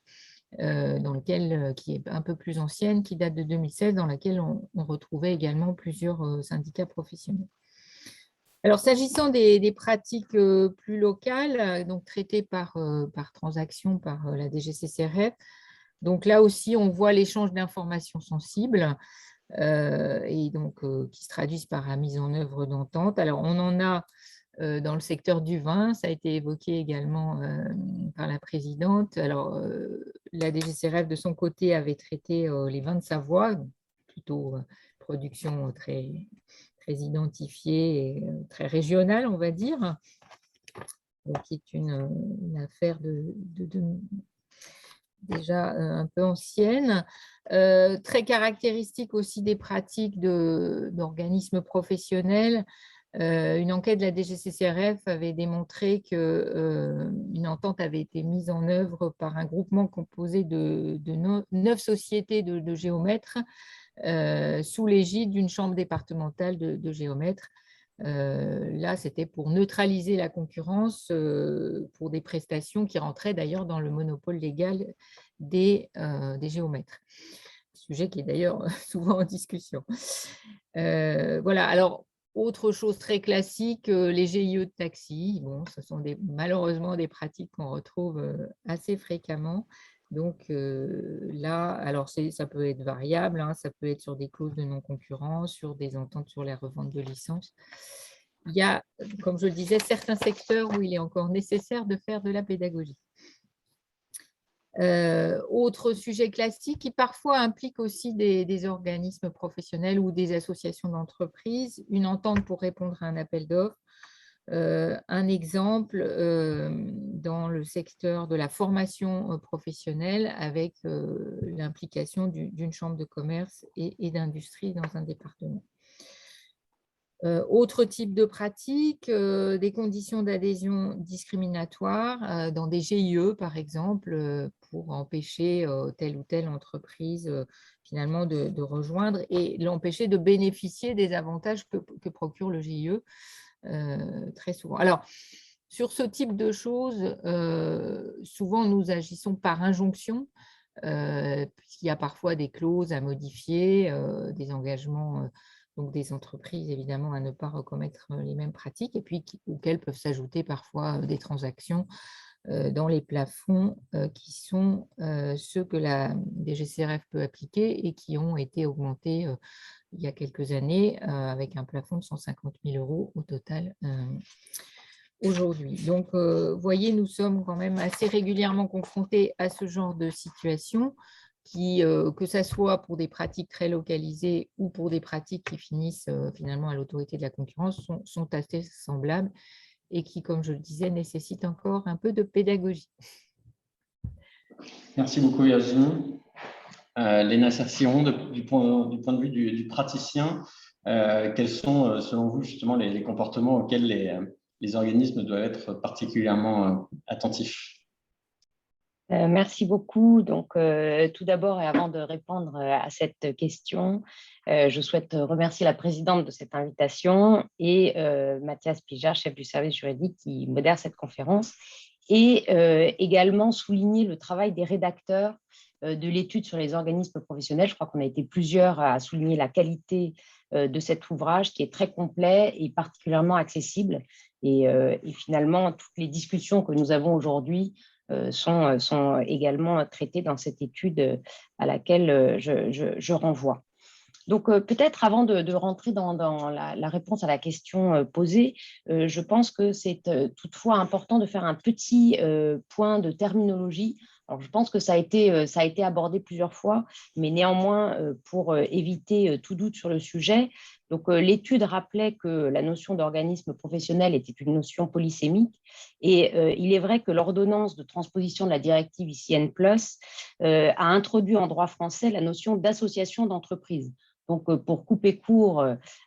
qui est un peu plus ancienne, qui date de 2016, dans laquelle on retrouvait également plusieurs syndicats professionnels. Alors, s'agissant des pratiques plus locales, donc traitées par transaction par la DGCCRF, donc là aussi, on voit l'échange d'informations sensibles et donc qui se traduisent par la mise en œuvre d'ententes. Alors, on en a dans le secteur du vin, ça a été évoqué également par la présidente. Alors, la DGCCRF, de son côté, avait traité les vins de Savoie, plutôt production très identifiée et très régionale, on va dire, qui est une affaire déjà un peu ancienne, très caractéristique aussi des pratiques d'organismes professionnels. Une enquête de la DGCCRF avait démontré qu'une entente avait été mise en œuvre par un groupement composé de 9 sociétés de géomètres sous l'égide d'une chambre départementale de géomètres. Là, c'était pour neutraliser la concurrence pour des prestations qui rentraient d'ailleurs dans le monopole légal des géomètres. Sujet qui est d'ailleurs souvent en discussion. Voilà, alors, autre chose très classique, les GIE de taxi. Bon, ce sont malheureusement des pratiques qu'on retrouve assez fréquemment. Donc là, alors ça peut être variable, hein, ça peut être sur des clauses de non-concurrence, sur des ententes sur la revente de licences. Il y a, comme je le disais, certains secteurs où il est encore nécessaire de faire de la pédagogie. Autre sujet classique qui parfois implique aussi des organismes professionnels ou des associations d'entreprises, une entente pour répondre à un appel d'offres. Un exemple dans le secteur de la formation professionnelle avec l'implication d'une chambre de commerce et d'industrie dans un département. Autre type de pratique, des conditions d'adhésion discriminatoires dans des GIE, par exemple, pour empêcher telle ou telle entreprise finalement de rejoindre et l'empêcher de bénéficier des avantages que procure le GIE très souvent. Alors, sur ce type de choses, souvent nous agissons par injonction, puisqu'il y a parfois des clauses à modifier, des engagements donc des entreprises, évidemment, à ne pas recommettre les mêmes pratiques, et puis auxquelles peuvent s'ajouter parfois des transactions dans les plafonds qui sont ceux que la DGCCRF peut appliquer et qui ont été augmentés il y a quelques années avec un plafond de 150 000 € au total aujourd'hui. Donc, vous voyez, nous sommes quand même assez régulièrement confrontés à ce genre de situation qui, que ce soit pour des pratiques très localisées ou pour des pratiques qui finissent finalement à l'autorité de la concurrence, sont assez semblables et qui, comme je le disais, nécessitent encore un peu de pédagogie. Merci beaucoup, Virginie. Léna Cercillon, du point de vue du praticien, quels sont, selon vous, justement, les comportements auxquels les organismes doivent être particulièrement attentifs? Merci beaucoup. Donc, tout d'abord, et avant de répondre à cette question, je souhaite remercier la présidente de cette invitation et Mathias Pijard, chef du service juridique qui modère cette conférence, et également souligner le travail des rédacteurs de l'étude sur les organismes professionnels. Je crois qu'on a été plusieurs à souligner la qualité de cet ouvrage qui est très complet et particulièrement accessible. Et finalement, toutes les discussions que nous avons aujourd'hui sont également traitées dans cette étude à laquelle je renvoie. Donc, peut-être avant de rentrer dans la réponse à la question posée, je pense que c'est toutefois important de faire un petit point de terminologie. Alors, je pense que ça a été abordé plusieurs fois, mais néanmoins, pour éviter tout doute sur le sujet, donc l'étude rappelait que la notion d'organisme professionnel était une notion polysémique, et il est vrai que l'ordonnance de transposition de la directive ICN+, a introduit en droit français la notion d'association d'entreprise. Donc, pour couper court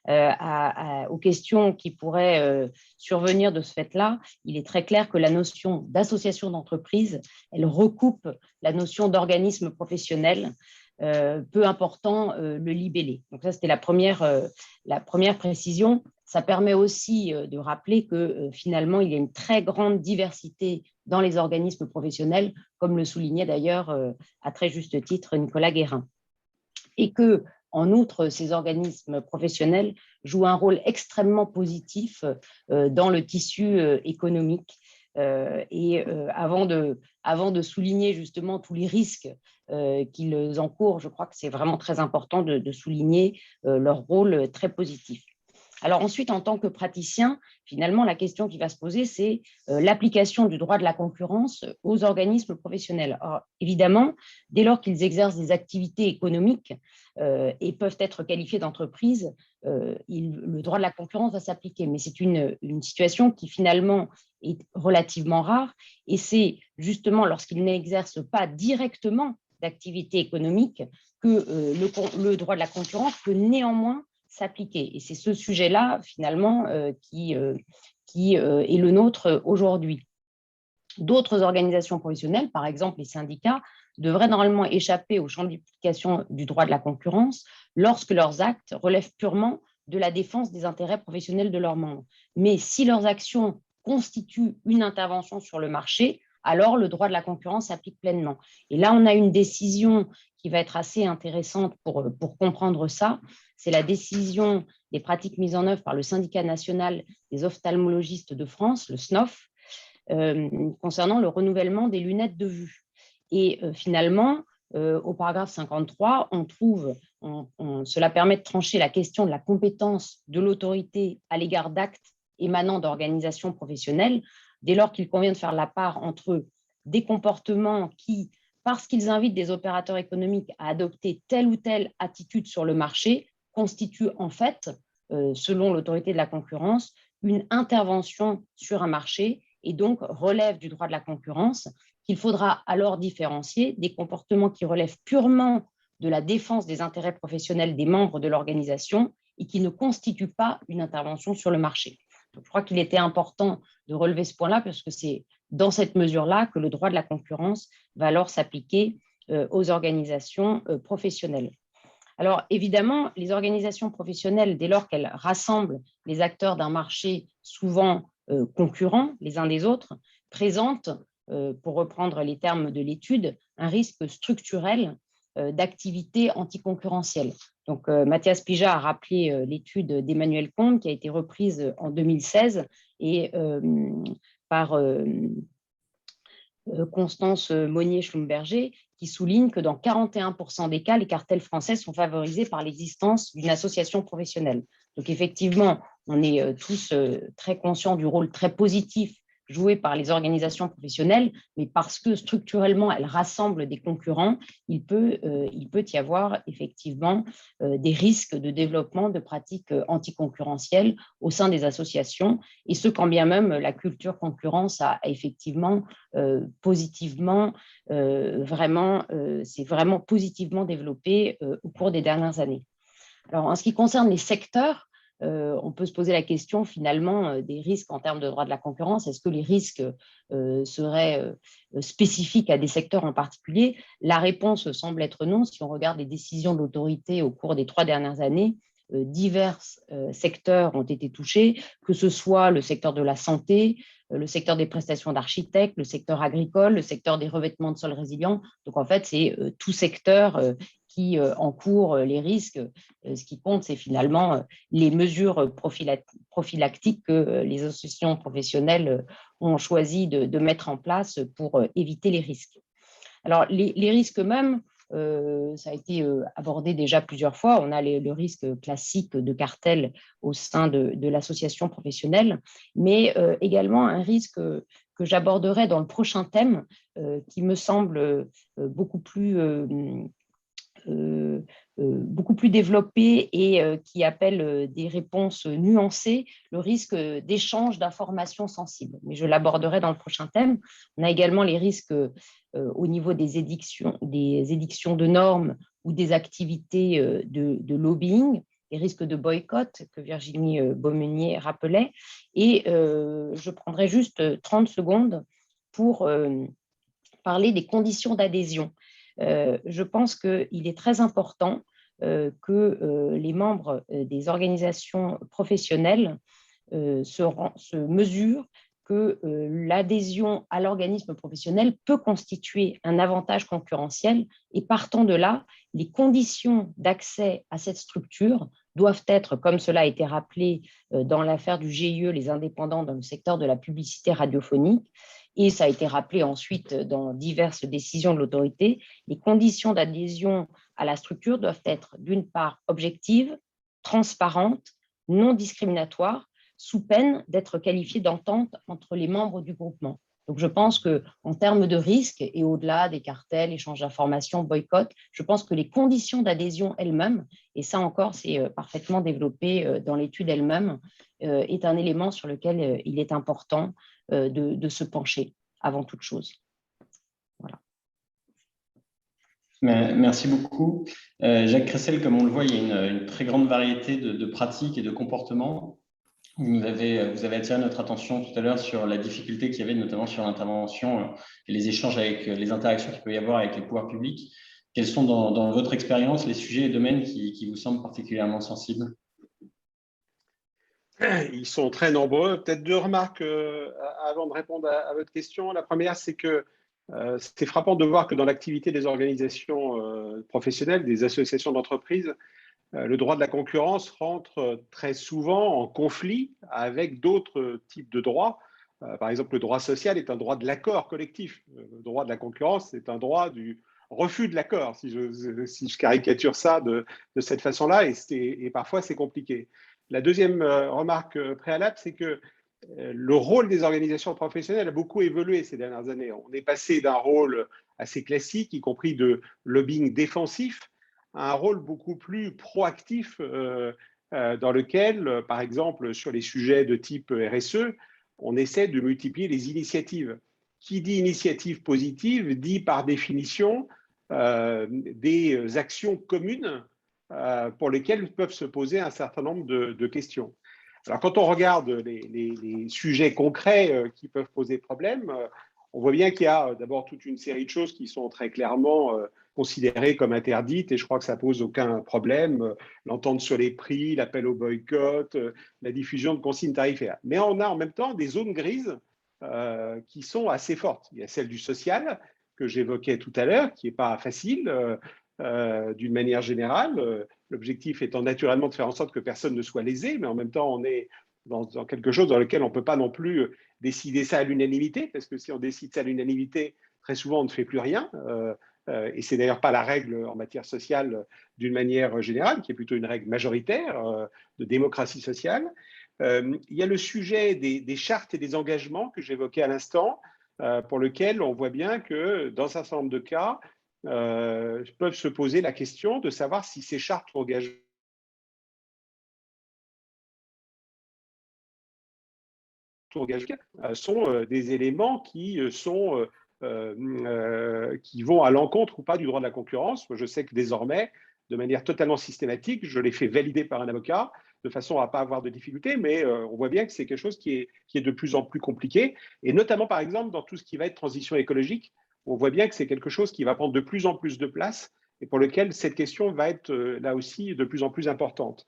aux questions qui pourraient survenir de ce fait-là, il est très clair que la notion d'association d'entreprise, elle recoupe la notion d'organisme professionnel, peu important le libellé. Donc ça, c'était la première précision. Ça permet aussi de rappeler que finalement, il y a une très grande diversité dans les organismes professionnels, comme le soulignait d'ailleurs à très juste titre Nicolas Guérin. Et que, en outre, ces organismes professionnels jouent un rôle extrêmement positif dans le tissu économique. Avant de souligner justement tous les risques qu'ils encourent, je crois que c'est vraiment très important de souligner leur rôle très positif. Alors ensuite, en tant que praticien, finalement, la question qui va se poser, c'est l'application du droit de la concurrence aux organismes professionnels. Alors, évidemment, dès lors qu'ils exercent des activités économiques et peuvent être qualifiés d'entreprise, le droit de la concurrence va s'appliquer. Mais c'est une situation qui finalement est relativement rare, et c'est justement lorsqu'ils n'exercent pas directement d'activité économique que le droit de la concurrence peut néanmoins s'appliquer. Et c'est ce sujet-là, finalement, qui est le nôtre aujourd'hui. D'autres organisations professionnelles, par exemple les syndicats, devraient normalement échapper au champ d'application du droit de la concurrence lorsque leurs actes relèvent purement de la défense des intérêts professionnels de leurs membres. Mais si leurs actions constituent une intervention sur le marché, alors le droit de la concurrence s'applique pleinement. Et là, on a une décision qui va être assez intéressante pour comprendre ça. C'est la décision des pratiques mises en œuvre par le syndicat national des ophtalmologistes de France, le SNOF, concernant le renouvellement des lunettes de vue. Et finalement, au paragraphe 53, cela permet de trancher la question de la compétence de l'autorité à l'égard d'actes émanant d'organisations professionnelles, dès lors qu'il convient de faire la part entre des comportements qui, parce qu'ils invitent des opérateurs économiques à adopter telle ou telle attitude sur le marché, constituent en fait, selon l'autorité de la concurrence, une intervention sur un marché et donc relève du droit de la concurrence, qu'il faudra alors différencier des comportements qui relèvent purement de la défense des intérêts professionnels des membres de l'organisation et qui ne constituent pas une intervention sur le marché. Donc, je crois qu'il était important de relever ce point-là parce que c'est dans cette mesure-là que le droit de la concurrence va alors s'appliquer aux organisations professionnelles. Alors, évidemment, les organisations professionnelles, dès lors qu'elles rassemblent les acteurs d'un marché souvent concurrents les uns des autres, présentent, pour reprendre les termes de l'étude, un risque structurel d'activité anticoncurrentielle. Donc, Mathias Pijat a rappelé l'étude d'Emmanuel Combe qui a été reprise en 2016 et par Constance Monnier-Schlumberger, qui souligne que dans 41% des cas, les cartels français sont favorisés par l'existence d'une association professionnelle. Donc effectivement, on est tous très conscients du rôle très positif joué par les organisations professionnelles, mais parce que structurellement, elles rassemblent des concurrents, il peut y avoir effectivement des risques de développement de pratiques anticoncurrentielles au sein des associations, et ce quand bien même la culture concurrence a effectivement positivement, c'est vraiment positivement développé au cours des dernières années. Alors, en ce qui concerne les secteurs, on peut se poser la question finalement des risques en termes de droit de la concurrence. Est-ce que les risques seraient spécifiques à des secteurs en particulier? La réponse semble être non. Si on regarde les décisions de l'autorité au cours des 3 dernières années, divers secteurs ont été touchés, que ce soit le secteur de la santé, le secteur des prestations d'architectes, le secteur agricole, le secteur des revêtements de sols résilients. Donc en fait, c'est tout secteur qui encourt les risques. Ce qui compte, c'est finalement les mesures prophylactiques que les associations professionnelles ont choisi de mettre en place pour éviter les risques. Alors, les risques eux-mêmes, ça a été abordé déjà plusieurs fois. On a le risque classique de cartel au sein de l'association professionnelle, mais également un risque que j'aborderai dans le prochain thème, qui me semble beaucoup plus développé et qui appelle des réponses nuancées, le risque d'échange d'informations sensibles. Mais je l'aborderai dans le prochain thème. On a également les risques au niveau des édictions de normes ou des activités de lobbying, les risques de boycott que Virginie Beaumeunier rappelait. Et je prendrai juste 30 secondes pour parler des conditions d'adhésion. Je pense qu'il est très important que les membres des organisations professionnelles se mesurent que l'adhésion à l'organisme professionnel peut constituer un avantage concurrentiel et partant de là, les conditions d'accès à cette structure doivent être, comme cela a été rappelé dans l'affaire du GIE, les indépendants dans le secteur de la publicité radiophonique, et ça a été rappelé ensuite dans diverses décisions de l'autorité, les conditions d'adhésion à la structure doivent être d'une part objectives, transparentes, non discriminatoires, sous peine d'être qualifiées d'entente entre les membres du groupement. Donc, je pense qu'en termes de risque, et au-delà des cartels, échanges d'informations, boycott, je pense que les conditions d'adhésion elles-mêmes, et ça encore, c'est parfaitement développé dans l'étude elle-même, est un élément sur lequel il est important de se pencher avant toute chose. Voilà. Merci beaucoup. Jacques Cressel, comme on le voit, il y a une très grande variété de pratiques et de comportements. Vous avez attiré notre attention tout à l'heure sur la difficulté qu'il y avait, notamment sur l'intervention et les échanges avec les interactions qu'il peut y avoir avec les pouvoirs publics. Quels sont, dans votre expérience, les sujets et domaines qui vous semblent particulièrement sensibles? Ils sont très nombreux. Peut-être deux remarques avant de répondre à votre question. La première, c'est que c'est frappant de voir que dans l'activité des organisations professionnelles, des associations d'entreprises, le droit de la concurrence rentre très souvent en conflit avec d'autres types de droits. Par exemple, le droit social est un droit de l'accord collectif. Le droit de la concurrence est un droit du refus de l'accord, si je caricature ça de cette façon-là, et parfois c'est compliqué. La deuxième remarque préalable, c'est que le rôle des organisations professionnelles a beaucoup évolué ces dernières années. On est passé d'un rôle assez classique, y compris de lobbying défensif, à un rôle beaucoup plus proactif dans lequel, par exemple, sur les sujets de type RSE, on essaie de multiplier les initiatives. Qui dit initiative positive dit par définition des actions communes pour lesquelles peuvent se poser un certain nombre de questions. Alors, quand on regarde les sujets concrets qui peuvent poser problème, on voit bien qu'il y a d'abord toute une série de choses qui sont très clairement considérées comme interdites et je crois que ça pose aucun problème. L'entente sur les prix, l'appel au boycott, la diffusion de consignes tarifaires. Mais on a en même temps des zones grises qui sont assez fortes. Il y a celle du social que j'évoquais tout à l'heure, qui n'est pas facile d'une manière générale. L'objectif étant naturellement de faire en sorte que personne ne soit lésé, mais en même temps, on est dans quelque chose dans lequel on ne peut pas non plus décider ça à l'unanimité, parce que si on décide ça à l'unanimité, très souvent, on ne fait plus rien. Et ce n'est d'ailleurs pas la règle en matière sociale d'une manière générale, qui est plutôt une règle majoritaire de démocratie sociale. Il y a le sujet des chartes et des engagements que j'évoquais à l'instant, pour lequel on voit bien que dans un certain nombre de cas, peuvent se poser la question de savoir si ces chartes ou engagements sont des éléments qui vont à l'encontre ou pas du droit de la concurrence. Moi, je sais que désormais, de manière totalement systématique, je les fais valider par un avocat de façon à ne pas avoir de difficultés, mais on voit bien que c'est quelque chose qui est de plus en plus compliqué, et notamment, par exemple, dans tout ce qui va être transition écologique, on voit bien que c'est quelque chose qui va prendre de plus en plus de place et pour lequel cette question va être là aussi de plus en plus importante.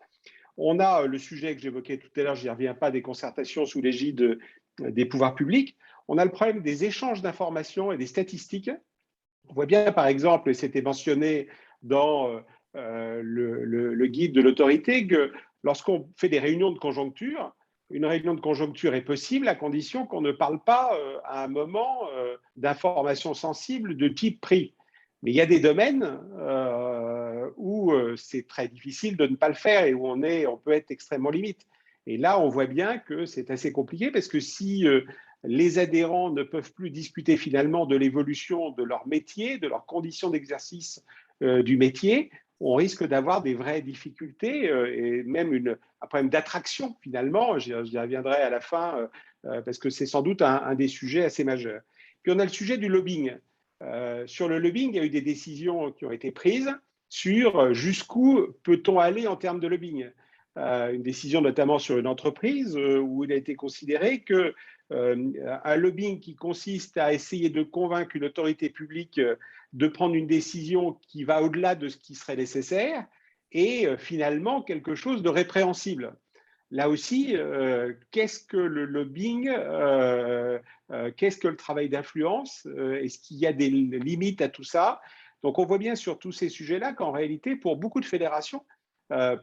On a le sujet que j'évoquais tout à l'heure, je n'y reviens pas, des concertations sous l'égide des pouvoirs publics. On a le problème des échanges d'informations et des statistiques. On voit bien, par exemple, et c'était mentionné dans le guide de l'autorité, que lorsqu'on fait des réunions de conjoncture, une réunion de conjoncture est possible à condition qu'on ne parle pas à un moment d'informations sensibles de type prix. Mais il y a des domaines où c'est très difficile de ne pas le faire et où on peut être extrêmement limite. Et là, on voit bien que c'est assez compliqué parce que si les adhérents ne peuvent plus discuter finalement de l'évolution de leur métier, de leurs conditions d'exercice du métier, on risque d'avoir des vraies difficultés et même un problème d'attraction finalement. J'y reviendrai à la fin parce que c'est sans doute un des sujets assez majeurs. Puis on a le sujet du lobbying. Sur le lobbying, il y a eu des décisions qui ont été prises sur jusqu'où peut-on aller en termes de lobbying. Une décision notamment sur une entreprise où il a été considéré que un lobbying qui consiste à essayer de convaincre une autorité publique de prendre une décision qui va au-delà de ce qui serait nécessaire est finalement quelque chose de répréhensible. Là aussi, qu'est-ce que le lobbying, qu'est-ce que le travail d'influence? Est-ce qu'il y a des limites à tout ça? Donc on voit bien sur tous ces sujets-là qu'en réalité, pour beaucoup de fédérations,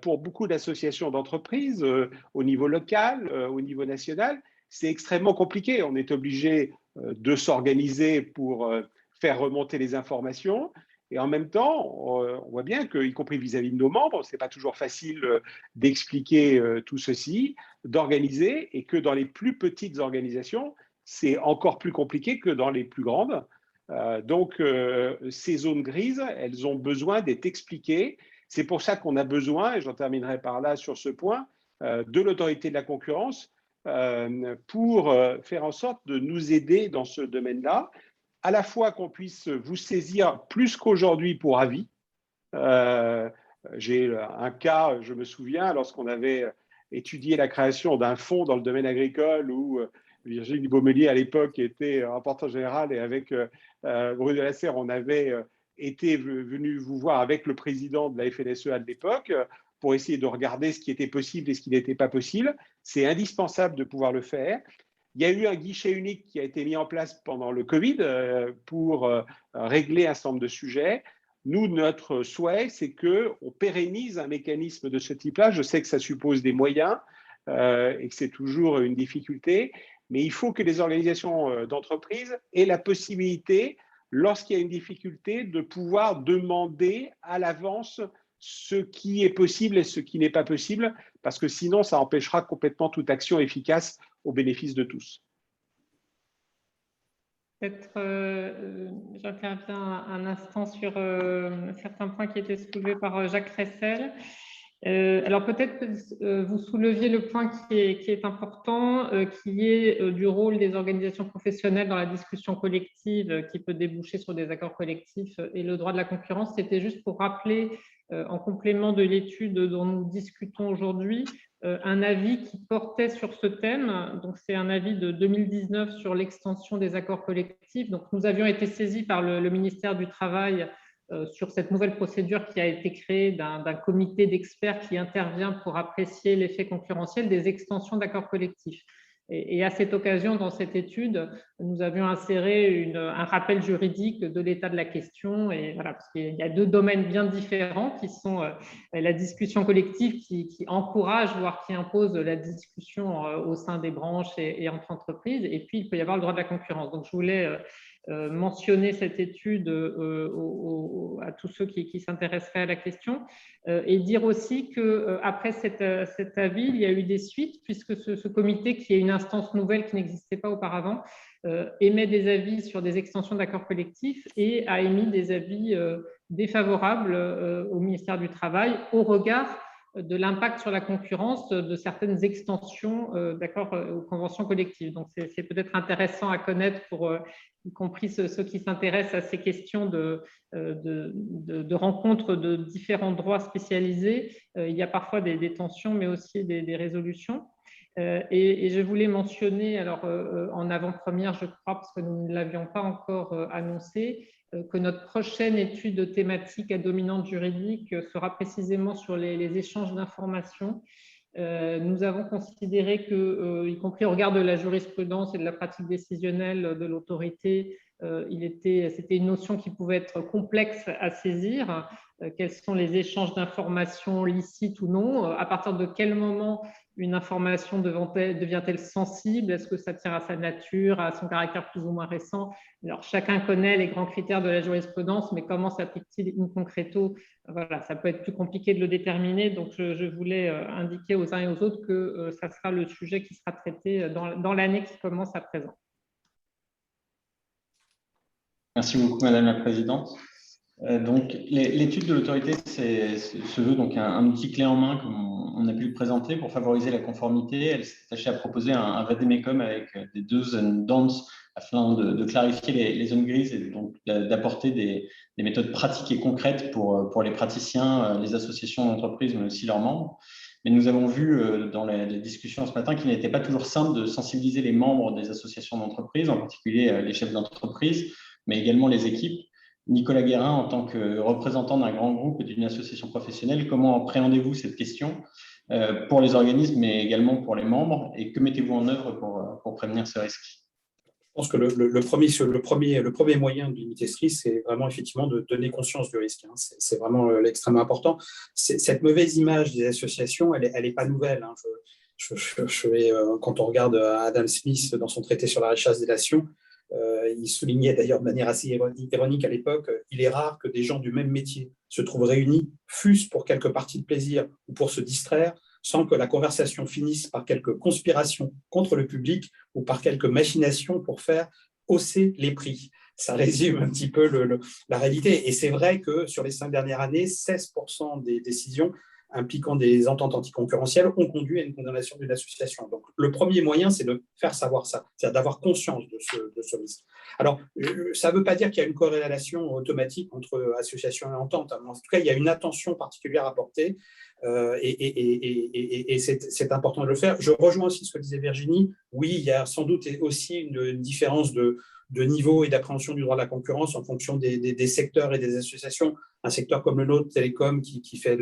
pour beaucoup d'associations d'entreprises, au niveau local, au niveau national, c'est extrêmement compliqué. On est obligé de s'organiser pour faire remonter les informations. Et en même temps, on voit bien qu'y compris vis-à-vis de nos membres, ce n'est pas toujours facile d'expliquer tout ceci, d'organiser, et que dans les plus petites organisations, c'est encore plus compliqué que dans les plus grandes. Donc, ces zones grises, elles ont besoin d'être expliquées. C'est pour ça qu'on a besoin, et j'en terminerai par là sur ce point, de l'autorité de la concurrence pour faire en sorte de nous aider dans ce domaine-là, à la fois qu'on puisse vous saisir plus qu'aujourd'hui pour avis. J'ai un cas, je me souviens, lorsqu'on avait étudié la création d'un fonds dans le domaine agricole où Virginie Baumelier, à l'époque, était rapporteur général et avec Bruno Lasserre, on avait été venu vous voir avec le président de la FNSEA de l'époque pour essayer de regarder ce qui était possible et ce qui n'était pas possible. C'est indispensable de pouvoir le faire. Il y a eu un guichet unique qui a été mis en place pendant le Covid pour régler un certain nombre de sujets. Nous, notre souhait, c'est qu'on pérennise un mécanisme de ce type-là. Je sais que ça suppose des moyens et que c'est toujours une difficulté, mais il faut que les organisations d'entreprise aient la possibilité, lorsqu'il y a une difficulté, de pouvoir demander à l'avance ce qui est possible et ce qui n'est pas possible, parce que sinon, ça empêchera complètement toute action efficace au bénéfice de tous. Peut-être j'interviens un instant sur certains points qui étaient soulevés par Jacques Ressel. Alors peut-être que vous souleviez le point qui est important, qui est du rôle des organisations professionnelles dans la discussion collective qui peut déboucher sur des accords collectifs et le droit de la concurrence. C'était juste pour rappeler, en complément de l'étude dont nous discutons aujourd'hui, un avis qui portait sur ce thème. Donc c'est un avis de 2019 sur l'extension des accords collectifs. Donc nous avions été saisis par le ministère du Travail sur cette nouvelle procédure qui a été créée d'un comité d'experts qui intervient pour apprécier l'effet concurrentiel des extensions d'accords collectifs. Et à cette occasion, dans cette étude, nous avions inséré un rappel juridique de l'état de la question. Et voilà, parce qu'il y a deux domaines bien différents qui sont la discussion collective qui encourage, voire qui impose la discussion au sein des branches et entre entreprises. Et puis, il peut y avoir le droit de la concurrence. Donc, je voulais mentionner cette étude à tous ceux qui s'intéresseraient à la question et dire aussi qu'après cet avis, il y a eu des suites puisque ce comité, qui est une instance nouvelle qui n'existait pas auparavant, émet des avis sur des extensions d'accords collectifs et a émis des avis défavorables au ministère du Travail au regard de l'impact sur la concurrence de certaines extensions d'accords aux conventions collectives. Donc, c'est peut-être intéressant à connaître pour y compris ceux qui s'intéressent à ces questions de rencontres de différents droits spécialisés. Il y a parfois des tensions, mais aussi des résolutions. Et je voulais mentionner, alors en avant-première, je crois, parce que nous ne l'avions pas encore annoncé, que notre prochaine étude thématique à dominante juridique sera précisément sur les échanges d'informations. Nous avons considéré que, y compris au regard de la jurisprudence et de la pratique décisionnelle de l'autorité, c'était une notion qui pouvait être complexe à saisir. Quels sont les échanges d'informations licites ou non? À partir de quel moment une information devient-elle sensible? Est-ce que ça tient à sa nature, à son caractère plus ou moins récent? Alors, chacun connaît les grands critères de la jurisprudence, mais comment s'applique-t-il in concreto? Voilà, ça peut être plus compliqué de le déterminer. Donc, je voulais indiquer aux uns et aux autres que ça sera le sujet qui sera traité dans l'année qui commence à présent. Merci beaucoup, Madame la Présidente. Donc, l'étude de l'autorité se veut donc un outil clé en main, comme on a pu le présenter, pour favoriser la conformité. Elle s'est attachée à proposer un vademecum avec des do's and don'ts afin de clarifier les zones grises et donc d'apporter des méthodes pratiques et concrètes pour les praticiens, les associations d'entreprises, mais aussi leurs membres. Mais nous avons vu dans les discussions ce matin qu'il n'était pas toujours simple de sensibiliser les membres des associations d'entreprise, en particulier les chefs d'entreprise, mais également les équipes. Nicolas Guérin, en tant que représentant d'un grand groupe et d'une association professionnelle, comment appréhendez-vous cette question pour les organismes, mais également pour les membres, et que mettez-vous en œuvre pour prévenir ce risque? Je pense que le premier moyen de limiter ce risque, c'est vraiment effectivement de donner conscience du risque. C'est vraiment extrêmement important. Cette mauvaise image des associations, elle n'est pas nouvelle. Quand on regarde Adam Smith dans son traité sur la chasse des nations, il soulignait d'ailleurs de manière assez ironique à l'époque, il est rare que des gens du même métier se trouvent réunis, fût-ce pour quelques parties de plaisir ou pour se distraire, sans que la conversation finisse par quelques conspirations contre le public ou par quelques machinations pour faire hausser les prix. Ça résume un petit peu la réalité. Et c'est vrai que sur les 5 dernières années, 16% des décisions impliquant des ententes anticoncurrentielles ont conduit à une condamnation d'une association. Donc, le premier moyen, c'est de faire savoir ça, c'est-à-dire d'avoir conscience de ce risque. Alors, ça ne veut pas dire qu'il y a une corrélation automatique entre association et entente. En tout cas, il y a une attention particulière à porter et c'est important de le faire. Je rejoins aussi ce que disait Virginie. Oui, il y a sans doute aussi une différence de niveau et d'appréhension du droit de la concurrence en fonction des secteurs et des associations. Un secteur comme le nôtre, télécom, qui fait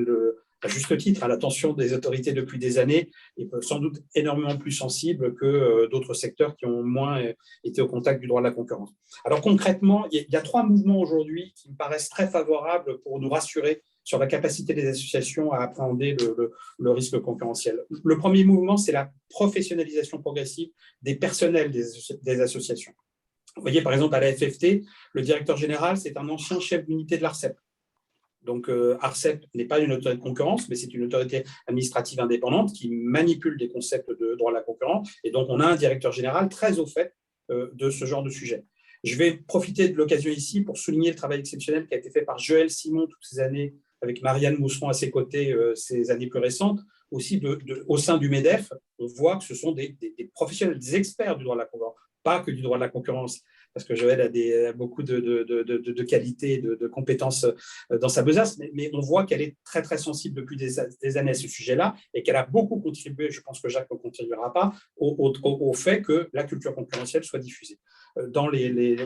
à juste titre, à l'attention des autorités depuis des années, et sans doute énormément plus sensible que d'autres secteurs qui ont moins été au contact du droit de la concurrence. Alors concrètement, il y a 3 mouvements aujourd'hui qui me paraissent très favorables pour nous rassurer sur la capacité des associations à appréhender le risque concurrentiel. Le premier mouvement, c'est la professionnalisation progressive des personnels des associations. Vous voyez, par exemple, à la FFT, le directeur général, c'est un ancien chef d'unité de l'ARCEP. Donc, ARCEP n'est pas une autorité de concurrence, mais c'est une autorité administrative indépendante qui manipule des concepts de droit de la concurrence. Et donc, on a un directeur général très au fait de ce genre de sujet. Je vais profiter de l'occasion ici pour souligner le travail exceptionnel qui a été fait par Joël Simon toutes ces années, avec Marianne Mousseron à ses côtés ces années plus récentes. Aussi, au sein du MEDEF, on voit que ce sont des professionnels, des experts du droit de la concurrence, pas que du droit de la concurrence, parce que Joël a beaucoup de qualités, de compétences dans sa besace, mais on voit qu'elle est très, très sensible depuis des années à ce sujet-là et qu'elle a beaucoup contribué, je pense que Jacques ne continuera pas, au fait que la culture concurrentielle soit diffusée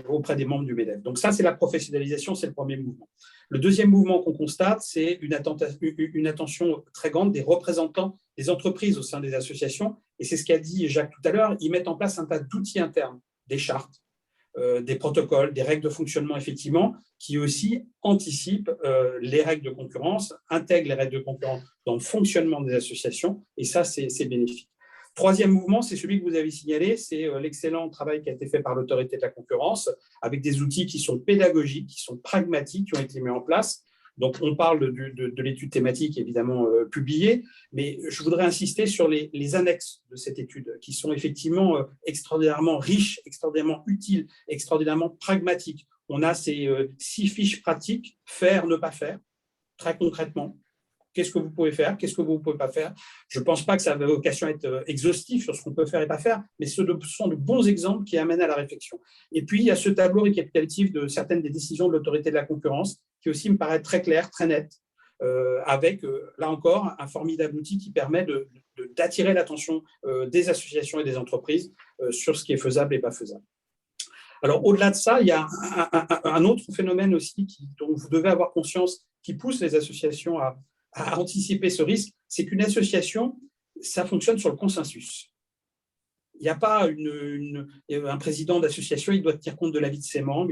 auprès des membres du MEDEF. Donc ça, c'est la professionnalisation, c'est le premier mouvement. Le deuxième mouvement qu'on constate, c'est une attention très grande des représentants des entreprises au sein des associations, et c'est ce qu'a dit Jacques tout à l'heure, ils mettent en place un tas d'outils internes, des chartes, des protocoles, des règles de fonctionnement, effectivement, qui aussi anticipent les règles de concurrence, intègrent les règles de concurrence dans le fonctionnement des associations, et ça, c'est bénéfique. Troisième mouvement, c'est celui que vous avez signalé, c'est l'excellent travail qui a été fait par l'autorité de la concurrence, avec des outils qui sont pédagogiques, qui sont pragmatiques, qui ont été mis en place. Donc, on parle de l'étude thématique, évidemment, publiée, mais je voudrais insister sur les annexes de cette étude, qui sont effectivement extraordinairement riches, extraordinairement utiles, extraordinairement pragmatiques. On a ces 6 fiches pratiques, faire, ne pas faire, très concrètement. Qu'est-ce que vous pouvez faire? Qu'est-ce que vous ne pouvez pas faire? Je ne pense pas que ça a vocation à être exhaustif sur ce qu'on peut faire et pas faire, mais ce sont de bons exemples qui amènent à la réflexion. Et puis, il y a ce tableau récapitulatif de certaines des décisions de l'autorité de la concurrence, qui aussi me paraît très clair, très net, avec, là encore, un formidable outil qui permet d'attirer l'attention des associations et des entreprises sur ce qui est faisable et pas faisable. Alors, au-delà de ça, il y a un autre phénomène aussi dont vous devez avoir conscience, qui pousse les associations à anticiper ce risque, c'est qu'une association, ça fonctionne sur le consensus. Il n'y a pas un président d'association, il doit tenir compte de l'avis de ses membres,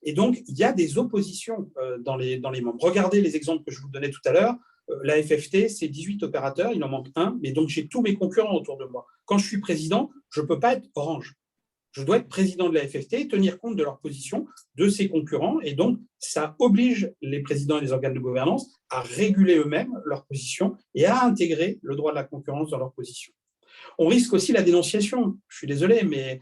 et donc il y a des oppositions dans les membres. Regardez les exemples que je vous donnais tout à l'heure. La FFT, c'est 18 opérateurs, il en manque un, mais donc j'ai tous mes concurrents autour de moi. Quand je suis président, je ne peux pas être Orange. Je dois être président de la FFT, tenir compte de leur position, de ses concurrents, et donc ça oblige les présidents et les organes de gouvernance à réguler eux-mêmes leur position et à intégrer le droit de la concurrence dans leur position. On risque aussi la dénonciation. Je suis désolé, mais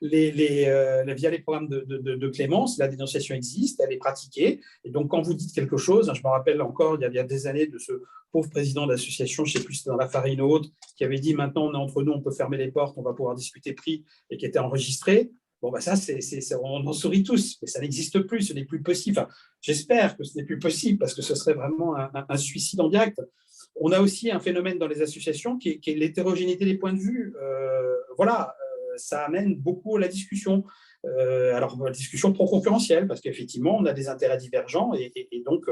via les programmes de clémence, la dénonciation existe, elle est pratiquée. Et donc, quand vous dites quelque chose, je me rappelle encore, il y a des années, de ce pauvre président d'association, je ne sais plus si c'était dans la farine ou autre, qui avait dit « maintenant, on est entre nous, on peut fermer les portes, on va pouvoir discuter prix », et qui était enregistré. Bon, ça, on en sourit tous, mais ça n'existe plus, ce n'est plus possible. Enfin, j'espère que ce n'est plus possible, parce que ce serait vraiment un suicide en direct. On a aussi un phénomène dans les associations qui est l'hétérogénéité des points de vue. Ça amène beaucoup à la discussion. Alors, la discussion pro-concurrentielle, parce qu'effectivement, on a des intérêts divergents et donc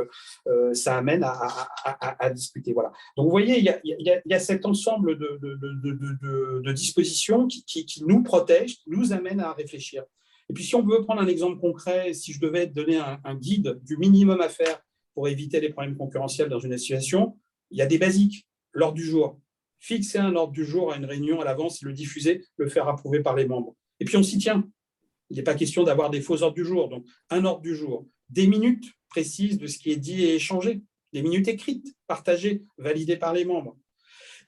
ça amène à discuter. Voilà. Donc, vous voyez, il y a cet ensemble de dispositions qui nous protègent, qui nous amènent à réfléchir. Et puis, si on veut prendre un exemple concret, si je devais donner un guide du minimum à faire pour éviter les problèmes concurrentiels dans une association, il y a des basiques. L'ordre du jour. Fixer un ordre du jour à une réunion à l'avance, le diffuser, le faire approuver par les membres. Et puis, on s'y tient. Il n'est pas question d'avoir des faux ordres du jour. Donc, un ordre du jour. Des minutes précises de ce qui est dit et échangé. Des minutes écrites, partagées, validées par les membres.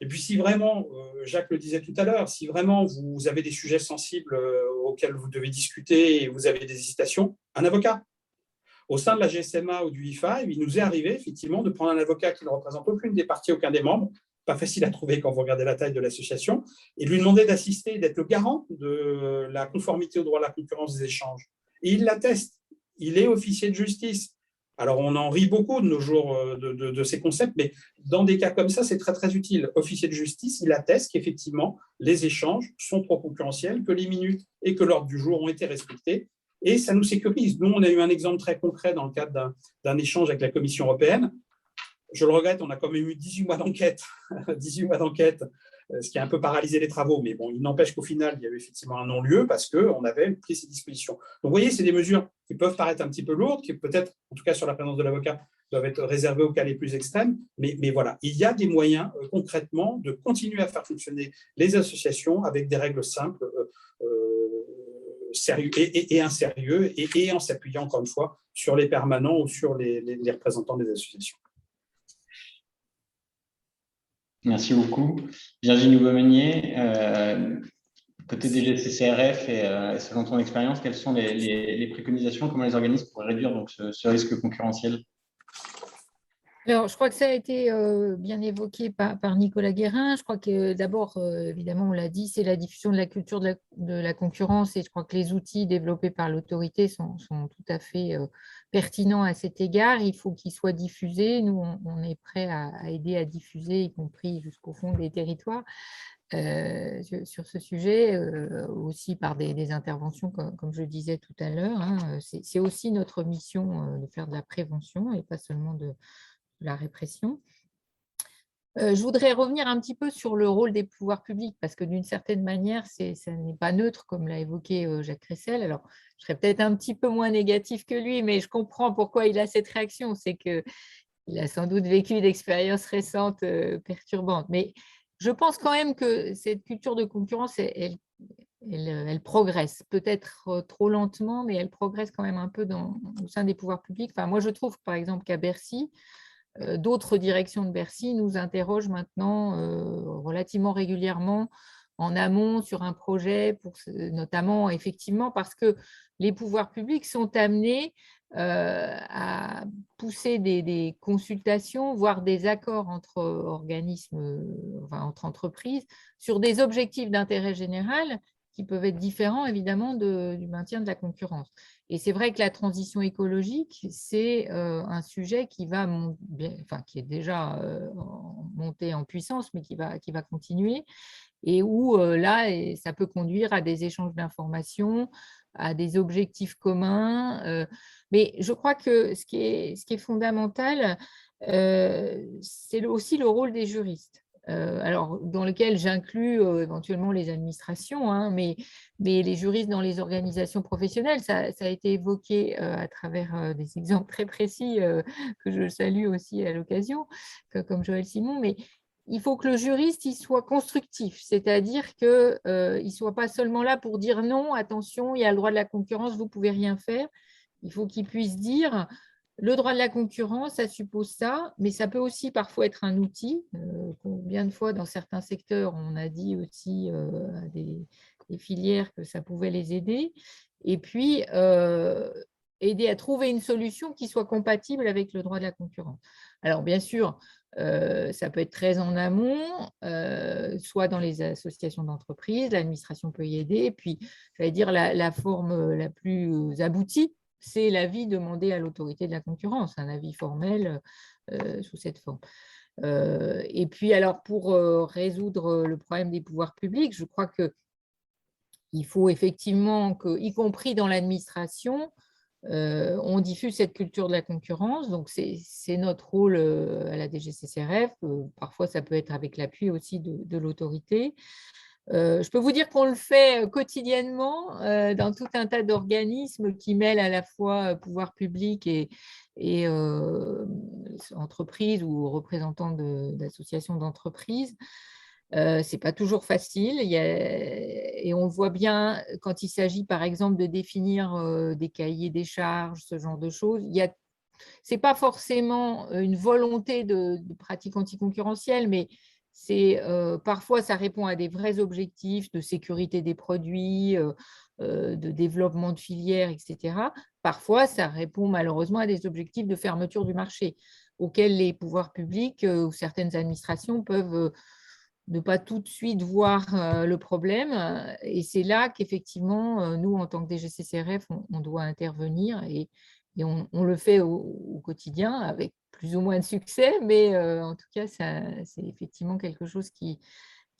Et puis, si vraiment, Jacques le disait tout à l'heure, si vraiment vous avez des sujets sensibles auxquels vous devez discuter et vous avez des hésitations, un avocat. Au sein de la GSMA ou du IFA, il nous est arrivé effectivement de prendre un avocat qui ne représente aucune des parties, aucun des membres, pas facile à trouver quand vous regardez la taille de l'association, et lui demander d'assister, d'être le garant de la conformité au droit de la concurrence des échanges. Et il l'atteste, il est officier de justice. Alors on en rit beaucoup de nos jours de ces concepts, mais dans des cas comme ça, c'est très très utile. Officier de justice, il atteste qu'effectivement les échanges sont pro-concurrentiels, que les minutes et que l'ordre du jour ont été respectés. Et ça nous sécurise. Nous, on a eu un exemple très concret dans le cadre d'un échange avec la Commission européenne. Je le regrette, on a quand même eu 18 mois d'enquête, 18 mois d'enquête, ce qui a un peu paralysé les travaux. Mais bon, il n'empêche qu'au final, il y avait effectivement un non-lieu parce qu'on avait pris ces dispositions. Donc, vous voyez, c'est des mesures qui peuvent paraître un petit peu lourdes, qui peut-être, en tout cas sur la présence de l'avocat, doivent être réservées aux cas les plus extrêmes. Mais voilà, il y a des moyens concrètement de continuer à faire fonctionner les associations avec des règles simples, sérieux et insérieux, et en s'appuyant encore une fois sur les permanents ou sur les représentants des associations. Merci beaucoup. Virginie Beaumeunier, côté DGCCRF et selon ton expérience, quelles sont les préconisations, comment les organismes pourraient réduire donc, ce risque concurrentiel? Alors, je crois que ça a été bien évoqué par Nicolas Guérin. Je crois que d'abord, évidemment, on l'a dit, c'est la diffusion de la culture de la concurrence, et je crois que les outils développés par l'autorité sont tout à fait pertinents à cet égard. Il faut qu'ils soient diffusés. Nous, on est prêt à aider à diffuser, y compris jusqu'au fond des territoires, sur ce sujet, aussi par des interventions, comme je le disais tout à l'heure. Hein. C'est aussi notre mission de faire de la prévention et pas seulement de la répression. Je voudrais revenir un petit peu sur le rôle des pouvoirs publics, parce que d'une certaine manière, ça n'est pas neutre, comme l'a évoqué Jacques Cressel. Alors, je serais peut-être un petit peu moins négatif que lui, mais je comprends pourquoi il a cette réaction. C'est qu'il a sans doute vécu d'expériences récentes perturbantes. Mais je pense quand même que cette culture de concurrence, elle progresse, peut-être trop lentement, mais elle progresse quand même un peu au sein des pouvoirs publics. Enfin, moi, je trouve, par exemple, qu'à Bercy, d'autres directions de Bercy nous interrogent maintenant relativement régulièrement en amont sur un projet, notamment effectivement parce que les pouvoirs publics sont amenés à pousser des consultations, voire des accords entre organismes, entre entreprises, sur des objectifs d'intérêt général qui peuvent être différents évidemment du maintien de la concurrence. Et c'est vrai que la transition écologique, c'est un sujet qui est déjà monté en puissance, mais qui va continuer, et où là, ça peut conduire à des échanges d'informations, à des objectifs communs. Mais je crois que ce qui est fondamental, c'est aussi le rôle des juristes. alors dans lequel j'inclus éventuellement les administrations, hein, mais les juristes dans les organisations professionnelles, ça a été évoqué à travers des exemples très précis que je salue aussi à l'occasion, comme Joël Simon, mais il faut que le juriste il soit constructif, c'est-à-dire qu'il ne soit pas seulement là pour dire non, attention, il y a le droit de la concurrence, vous ne pouvez rien faire. Il faut qu'il puisse dire le droit de la concurrence, ça suppose ça, mais ça peut aussi parfois être un outil. Combien de fois dans certains secteurs, on a dit aussi à des filières que ça pouvait les aider. Et puis, aider à trouver une solution qui soit compatible avec le droit de la concurrence. Alors, bien sûr, ça peut être très en amont, soit dans les associations d'entreprises, l'administration peut y aider. Et puis, j'allais dire, la forme la plus aboutie, c'est l'avis demandé à l'autorité de la concurrence, un avis formel sous cette forme. Et puis, alors, pour résoudre le problème des pouvoirs publics, je crois qu'il faut effectivement, y compris dans l'administration, on diffuse cette culture de la concurrence. Donc, c'est notre rôle à la DGCCRF. Parfois, ça peut être avec l'appui aussi de l'autorité. Je peux vous dire qu'on le fait quotidiennement dans tout un tas d'organismes qui mêlent à la fois pouvoir public et entreprises ou représentants d'associations d'entreprises. Ce n'est pas toujours facile et on le voit bien quand il s'agit par exemple de définir des cahiers des charges, ce genre de choses. Ce n'est pas forcément une volonté de pratique anticoncurrentielle, mais parfois, ça répond à des vrais objectifs de sécurité des produits, de développement de filières, etc. Parfois, ça répond malheureusement à des objectifs de fermeture du marché auxquels les pouvoirs publics ou certaines administrations peuvent ne pas tout de suite voir le problème. Et c'est là qu'effectivement, nous, en tant que DGCCRF, on doit intervenir et on le fait au quotidien avec plus ou moins de succès, mais en tout cas, c'est effectivement quelque chose qui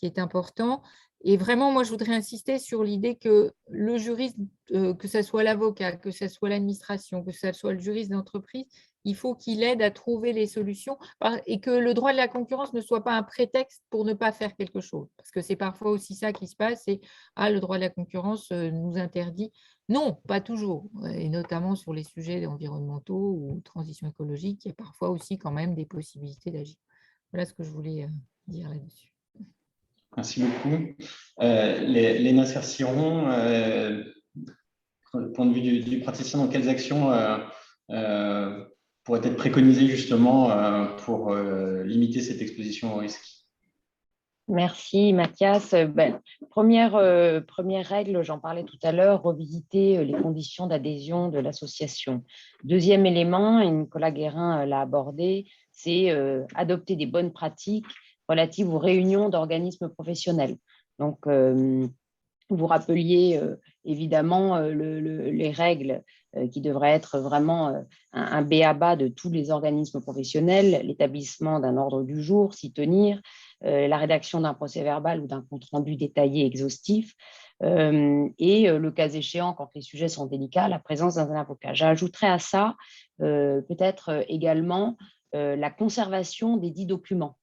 est important. Et vraiment, moi, je voudrais insister sur l'idée que le juriste, que ce soit l'avocat, que ce soit l'administration, que ce soit le juriste d'entreprise, il faut qu'il aide à trouver les solutions et que le droit de la concurrence ne soit pas un prétexte pour ne pas faire quelque chose. Parce que c'est parfois aussi ça qui se passe, c'est « Ah, le droit de la concurrence nous interdit ». Non, pas toujours, et notamment sur les sujets environnementaux ou transition écologique, il y a parfois aussi quand même des possibilités d'agir. Voilà ce que je voulais dire là-dessus. Merci beaucoup. Léna Cerciron, du point de vue du praticien, dans quelles actions pourraient être préconisées justement pour limiter cette exposition au risque? Merci Mathias. Première règle, j'en parlais tout à l'heure, revisiter les conditions d'adhésion de l'association. Deuxième élément, et Nicolas Guérin l'a abordé, c'est adopter des bonnes pratiques relatives aux réunions d'organismes professionnels. Donc, vous rappeliez évidemment les règles qui devraient être vraiment un b.a.-ba de tous les organismes professionnels, l'établissement d'un ordre du jour, s'y tenir, la rédaction d'un procès-verbal ou d'un compte-rendu détaillé exhaustif, et le cas échéant, quand les sujets sont délicats, la présence d'un avocat. J'ajouterais à ça peut-être également la conservation des dits documents.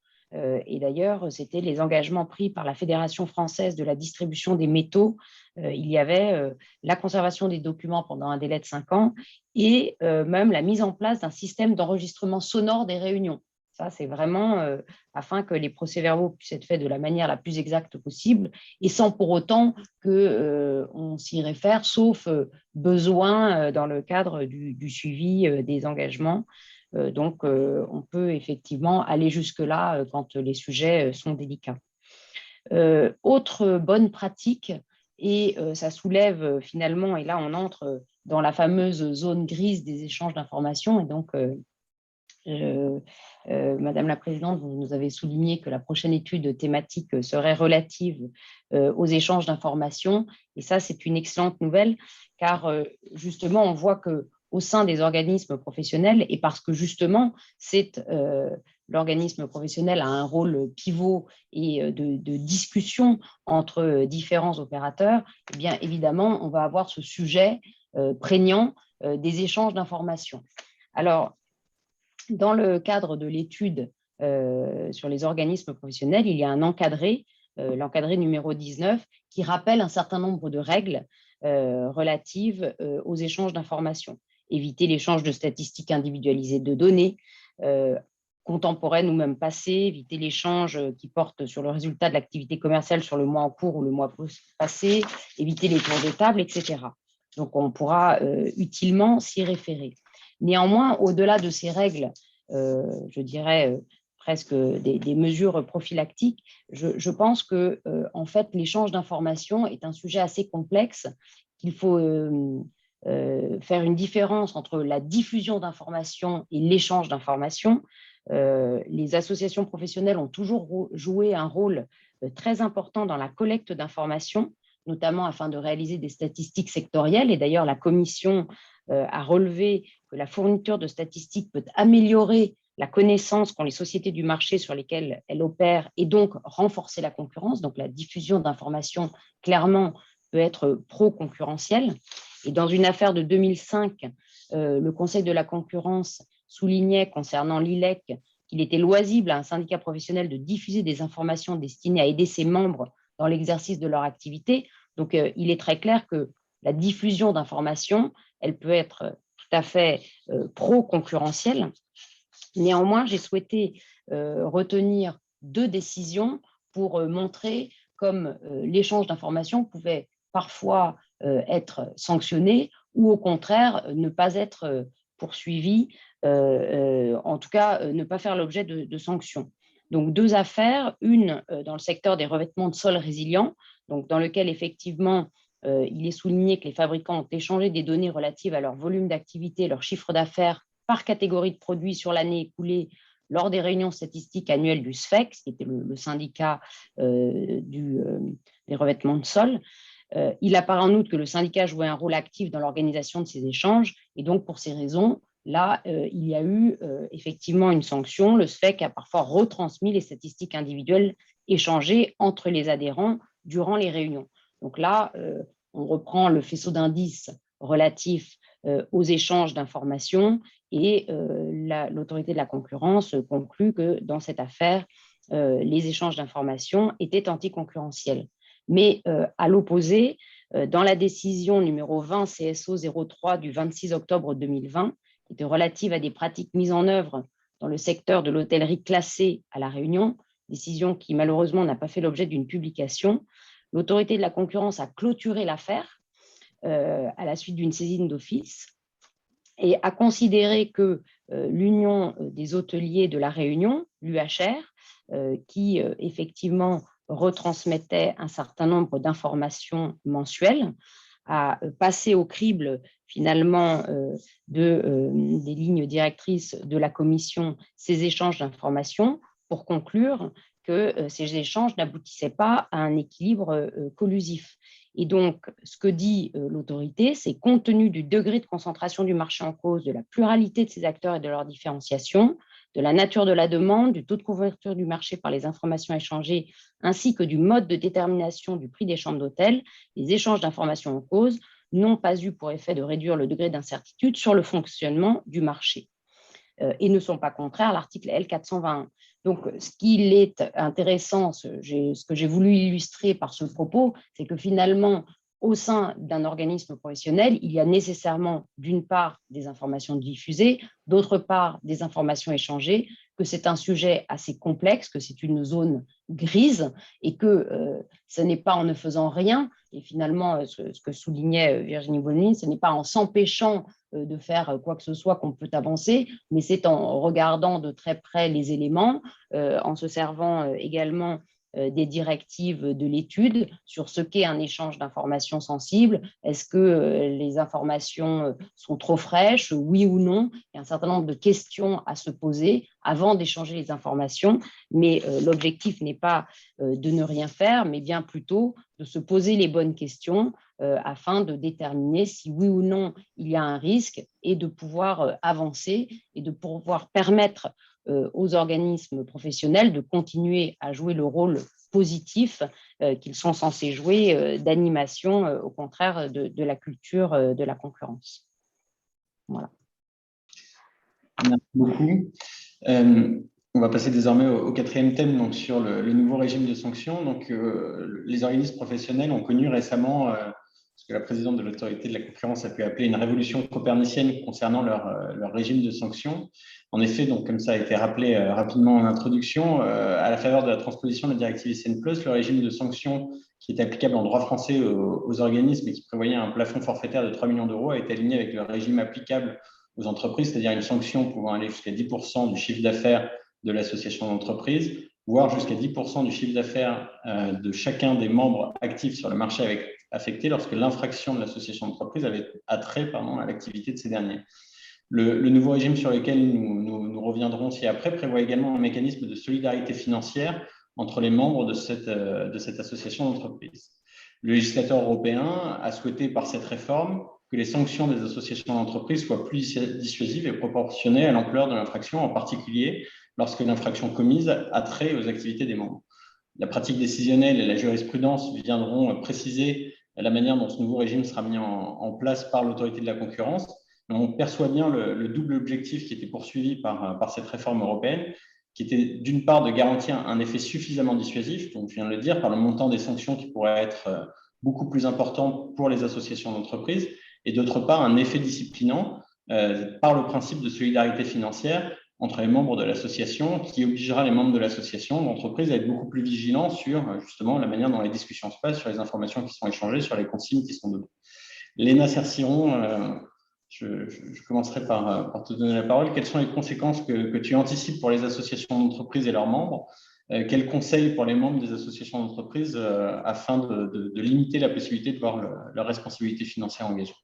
Et d'ailleurs, c'était les engagements pris par la Fédération française de la distribution des métaux. Il y avait la conservation des documents pendant un délai de 5 ans et même la mise en place d'un système d'enregistrement sonore des réunions. Ça, c'est vraiment afin que les procès-verbaux puissent être faits de la manière la plus exacte possible et sans pour autant qu'on s'y réfère, sauf besoin dans le cadre du suivi des engagements. Donc, on peut effectivement aller jusque-là quand les sujets sont délicats. Autre bonne pratique, et ça soulève finalement, et là on entre dans la fameuse zone grise des échanges d'informations, et donc Madame la Présidente, vous nous avez souligné que la prochaine étude thématique serait relative aux échanges d'informations, et ça c'est une excellente nouvelle, car justement on voit qu'au sein des organismes professionnels, et parce que justement l'organisme professionnel a un rôle pivot et de discussion entre différents opérateurs, eh bien évidemment on va avoir ce sujet prégnant des échanges d'informations. Alors, dans le cadre de l'étude sur les organismes professionnels, il y a un encadré, l'encadré numéro 19, qui rappelle un certain nombre de règles relatives aux échanges d'informations. Éviter l'échange de statistiques individualisées de données, contemporaines ou même passées, éviter l'échange qui porte sur le résultat de l'activité commerciale sur le mois en cours ou le mois passé, éviter les tours de table, etc. Donc, on pourra utilement s'y référer. Néanmoins, au-delà de ces règles, je dirais presque des mesures prophylactiques, je pense que en fait, l'échange d'informations est un sujet assez complexe, qu'il faut faire une différence entre la diffusion d'informations et l'échange d'informations. Les associations professionnelles ont toujours joué un rôle très important dans la collecte d'informations, notamment afin de réaliser des statistiques sectorielles. Et d'ailleurs, la Commission a relevé que la fourniture de statistiques peut améliorer la connaissance qu'ont les sociétés du marché sur lesquelles elles opèrent et donc renforcer la concurrence. Donc, la diffusion d'informations, clairement, peut être pro-concurrentielle. Et dans une affaire de 2005, le Conseil de la concurrence soulignait concernant l'ILEC qu'il était loisible à un syndicat professionnel de diffuser des informations destinées à aider ses membres dans l'exercice de leur activité. Donc, il est très clair que la diffusion d'informations, elle peut être tout à fait pro-concurrentielle. Néanmoins, j'ai souhaité retenir 2 décisions pour montrer comme l'échange d'informations pouvait parfois être sanctionné ou au contraire ne pas être poursuivi, en tout cas ne pas faire l'objet de sanctions. Donc 2 affaires, une dans le secteur des revêtements de sol résilients, donc dans lequel effectivement il est souligné que les fabricants ont échangé des données relatives à leur volume d'activité, leur chiffre d'affaires par catégorie de produits sur l'année écoulée lors des réunions statistiques annuelles du SFEC, qui était le syndicat des revêtements de sol. Il apparaît en outre que le syndicat jouait un rôle actif dans l'organisation de ces échanges et donc pour ces raisons, là, il y a eu effectivement une sanction. Le SFEC a parfois retransmis les statistiques individuelles échangées entre les adhérents durant les réunions. Donc là, on reprend le faisceau d'indices relatif aux échanges d'informations et l'autorité de la concurrence conclut que dans cette affaire, les échanges d'informations étaient anticoncurrentiels. Mais à l'opposé, dans la décision numéro 20 CSO 03 du 26 octobre 2020, qui était relative à des pratiques mises en œuvre dans le secteur de l'hôtellerie classée à La Réunion, décision qui malheureusement n'a pas fait l'objet d'une publication, l'autorité de la concurrence a clôturé l'affaire à la suite d'une saisine d'office et a considéré que l'Union des hôteliers de La Réunion, l'UHR, qui effectivement retransmettait un certain nombre d'informations mensuelles, a passé au crible finalement des lignes directrices de la Commission ces échanges d'informations pour conclure que ces échanges n'aboutissaient pas à un équilibre collusif. Et donc, ce que dit l'autorité, c'est compte tenu du degré de concentration du marché en cause, de la pluralité de ses acteurs et de leur différenciation, de la nature de la demande, du taux de couverture du marché par les informations échangées, ainsi que du mode de détermination du prix des chambres d'hôtel, les échanges d'informations en cause n'ont pas eu pour effet de réduire le degré d'incertitude sur le fonctionnement du marché et ne sont pas contraires à l'article L421. Donc, ce qui est intéressant, ce que j'ai voulu illustrer par ce propos, c'est que finalement, au sein d'un organisme professionnel, il y a nécessairement, d'une part, des informations diffusées, d'autre part, des informations échangées, que c'est un sujet assez complexe, que c'est une zone grise et que ce n'est pas en ne faisant rien, et finalement, ce que soulignait Virginie Bonny, ce n'est pas en s'empêchant de faire quoi que ce soit qu'on peut avancer, mais c'est en regardant de très près les éléments, en se servant également des directives de l'étude sur ce qu'est un échange d'informations sensibles. Est-ce que les informations sont trop fraîches, oui ou non? Il y a un certain nombre de questions à se poser avant d'échanger les informations, mais l'objectif n'est pas de ne rien faire, mais bien plutôt de se poser les bonnes questions afin de déterminer si oui ou non il y a un risque et de pouvoir avancer et de pouvoir permettre aux organismes professionnels de continuer à jouer le rôle positif qu'ils sont censés jouer d'animation, au contraire de la culture de la concurrence. Voilà. Merci beaucoup. On va passer désormais au quatrième thème, donc sur le nouveau régime de sanctions. Donc, les organismes professionnels ont connu récemment ce que la présidente de l'autorité de la concurrence a pu appeler une révolution copernicienne concernant leur régime de sanctions. En effet, donc, comme ça a été rappelé rapidement en introduction, à la faveur de la transposition de la directive ICN+, le régime de sanctions qui est applicable en droit français aux organismes et qui prévoyait un plafond forfaitaire de 3 millions d'euros a été aligné avec le régime applicable aux entreprises, c'est-à-dire une sanction pouvant aller jusqu'à 10% du chiffre d'affaires de l'association d'entreprise, voire jusqu'à 10% du chiffre d'affaires de chacun des membres actifs sur le marché affecté lorsque l'infraction de l'association d'entreprise avait attrait à l'activité de ces derniers. Le nouveau régime sur lequel nous reviendrons ci-après prévoit également un mécanisme de solidarité financière entre les membres de cette association d'entreprise. Le législateur européen a souhaité par cette réforme que les sanctions des associations d'entreprise soient plus dissuasives et proportionnées à l'ampleur de l'infraction, en particulier lorsque l'infraction commise a trait aux activités des membres. La pratique décisionnelle et la jurisprudence viendront préciser la manière dont ce nouveau régime sera mis en place par l'autorité de la concurrence. On perçoit bien le double objectif qui était poursuivi par cette réforme européenne, qui était d'une part de garantir un effet suffisamment dissuasif, donc je viens de le dire, par le montant des sanctions qui pourraient être beaucoup plus important pour les associations d'entreprise, et d'autre part un effet disciplinant par le principe de solidarité financière entre les membres de l'association, qui obligera les membres de l'association d'entreprise à être beaucoup plus vigilants sur justement la manière dont les discussions se passent, sur les informations qui sont échangées, sur les consignes qui sont données. Léna Cerciron, je commencerai par te donner la parole. Quelles sont les conséquences que tu anticipes pour les associations d'entreprise et leurs membres? Quels conseils pour les membres des associations d'entreprise afin de limiter la possibilité de voir leur responsabilité financière engagée?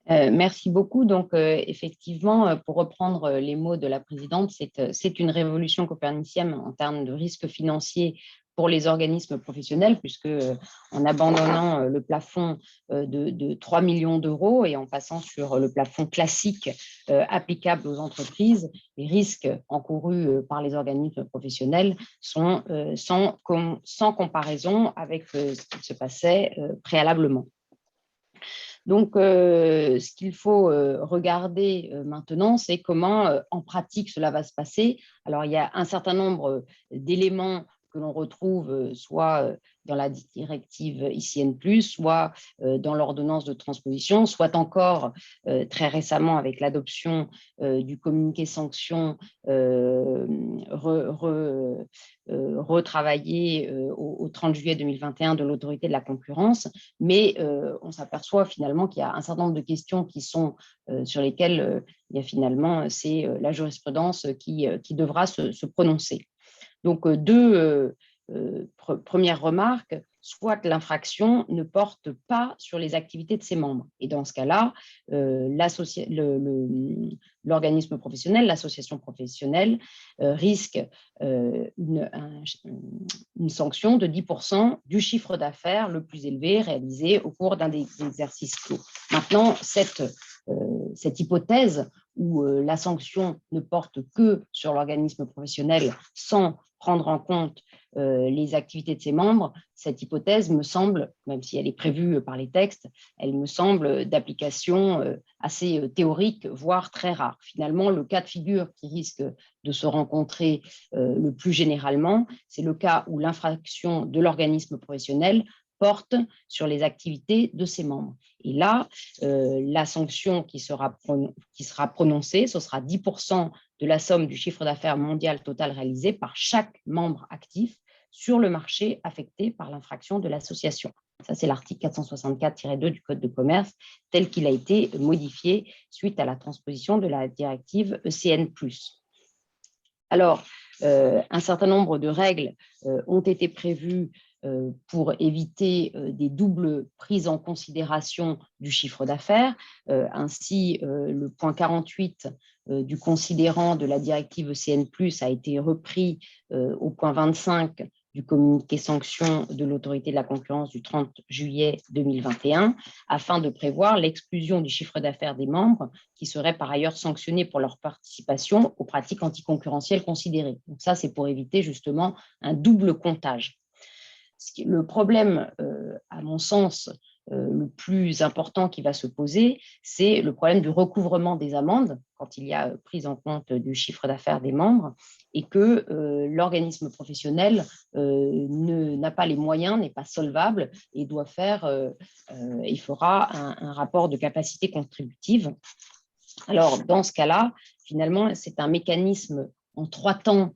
Merci beaucoup. Donc, effectivement, pour reprendre les mots de la présidente, c'est une révolution copernicienne en termes de risques financiers pour les organismes professionnels, puisque en abandonnant le plafond de 3 millions d'euros et en passant sur le plafond classique applicable aux entreprises, les risques encourus par les organismes professionnels sont sans comparaison avec ce qui se passait préalablement. Donc, ce qu'il faut regarder maintenant, c'est comment en pratique cela va se passer. Alors, il y a un certain nombre d'éléments que l'on retrouve soit dans la directive ICN+, soit dans l'ordonnance de transposition, soit encore très récemment avec l'adoption du communiqué sanction retravaillé au 30 juillet 2021 de l'autorité de la concurrence. Mais on s'aperçoit finalement qu'il y a un certain nombre de questions qui sont sur lesquelles il y a finalement c'est la jurisprudence qui devra se prononcer. Donc, deux premières remarques, soit l'infraction ne porte pas sur les activités de ses membres. Et dans ce cas-là, l'organisme professionnel, l'association professionnelle, risque une sanction de 10% du chiffre d'affaires le plus élevé réalisé au cours d'un des exercices clos. Maintenant, cette hypothèse où la sanction ne porte que sur l'organisme professionnel sans prendre en compte les activités de ses membres, cette hypothèse me semble, même si elle est prévue par les textes, elle me semble d'application assez théorique, voire très rare. Finalement, le cas de figure qui risque de se rencontrer le plus généralement, c'est le cas où l'infraction de l'organisme professionnel porte sur les activités de ses membres. Et là, la sanction qui sera prononcée, ce sera 10% de la somme du chiffre d'affaires mondial total réalisé par chaque membre actif sur le marché affecté par l'infraction de l'association. Ça, c'est l'article 464-2 du Code de commerce, tel qu'il a été modifié suite à la transposition de la directive ECN+. Alors, un certain nombre de règles ont été prévues pour éviter des doubles prises en considération du chiffre d'affaires. Ainsi, le point 48 du considérant de la directive ECN+, a été repris au point 25 du communiqué sanction de l'autorité de la concurrence du 30 juillet 2021, afin de prévoir l'exclusion du chiffre d'affaires des membres qui seraient par ailleurs sanctionnés pour leur participation aux pratiques anticoncurrentielles considérées. Donc ça, c'est pour éviter justement un double comptage. Le problème, à mon sens, le plus important qui va se poser, c'est le problème du recouvrement des amendes quand il y a prise en compte du chiffre d'affaires des membres et que l'organisme professionnel n'a pas les moyens, n'est pas solvable et doit il fera un rapport de capacité contributive. Alors, dans ce cas-là, finalement, c'est un mécanisme en 3 temps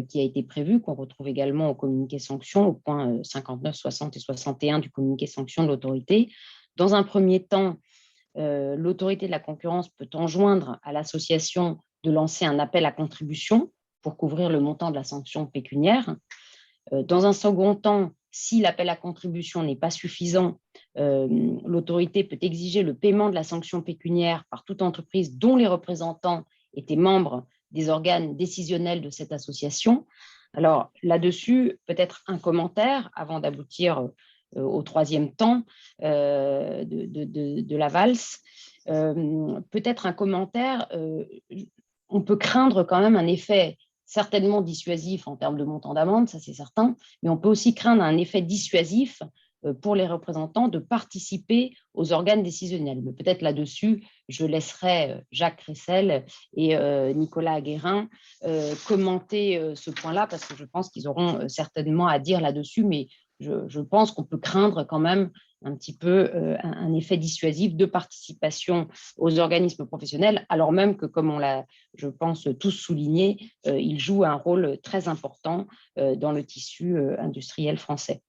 qui a été prévu, qu'on retrouve également au communiqué sanction, au point 59, 60 et 61 du communiqué sanction de l'autorité. Dans un premier temps, l'autorité de la concurrence peut enjoindre à l'association de lancer un appel à contribution pour couvrir le montant de la sanction pécuniaire. Dans un second temps, si l'appel à contribution n'est pas suffisant, l'autorité peut exiger le paiement de la sanction pécuniaire par toute entreprise dont les représentants étaient membres des organes décisionnels de cette association. Alors là-dessus, peut-être un commentaire avant d'aboutir au 3e temps de la valse. Peut-être un commentaire, on peut craindre quand même un effet certainement dissuasif en termes de montant d'amende, ça c'est certain, mais on peut aussi craindre un effet dissuasif pour les représentants de participer aux organes décisionnels. Mais peut-être là-dessus, je laisserai Jacques Cressel et Nicolas Aguerin commenter ce point-là, parce que je pense qu'ils auront certainement à dire là-dessus, mais je pense qu'on peut craindre quand même un petit peu un effet dissuasif de participation aux organismes professionnels, alors même que, comme on l'a, je pense, tous souligné, ils jouent un rôle très important dans le tissu industriel français.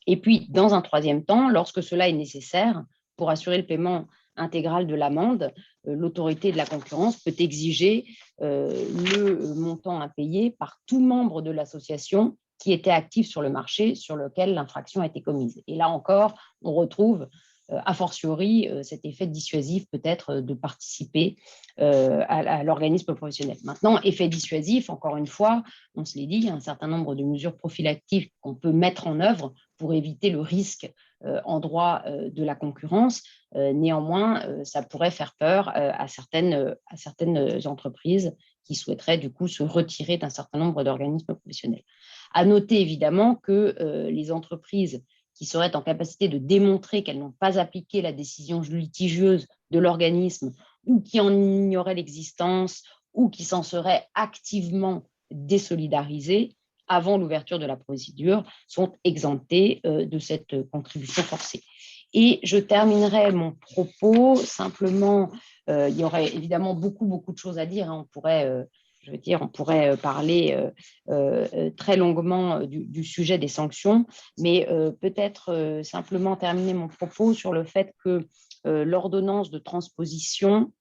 Et puis, dans un 3e temps, lorsque cela est nécessaire pour assurer le paiement intégral de l'amende, l'autorité de la concurrence peut exiger le montant à payer par tout membre de l'association qui était actif sur le marché sur lequel l'infraction a été commise. Et là encore, on retrouve a fortiori cet effet dissuasif peut-être de participer à l'organisme professionnel. Maintenant, effet dissuasif, encore une fois, on se l'est dit, il y a un certain nombre de mesures prophylactiques qu'on peut mettre en œuvre pour éviter le risque en droit de la concurrence. Néanmoins, ça pourrait faire peur à certaines entreprises qui souhaiteraient du coup se retirer d'un certain nombre d'organismes professionnels. À noter évidemment que les entreprises qui seraient en capacité de démontrer qu'elles n'ont pas appliqué la décision litigieuse de l'organisme ou qui en ignoraient l'existence ou qui s'en seraient activement désolidarisées avant l'ouverture de la procédure sont exemptées de cette contribution forcée. Et je terminerai mon propos simplement, il y aurait évidemment beaucoup de choses à dire, hein, on pourrait parler très longuement du sujet des sanctions, mais peut-être simplement terminer mon propos sur le fait que l'ordonnance de transposition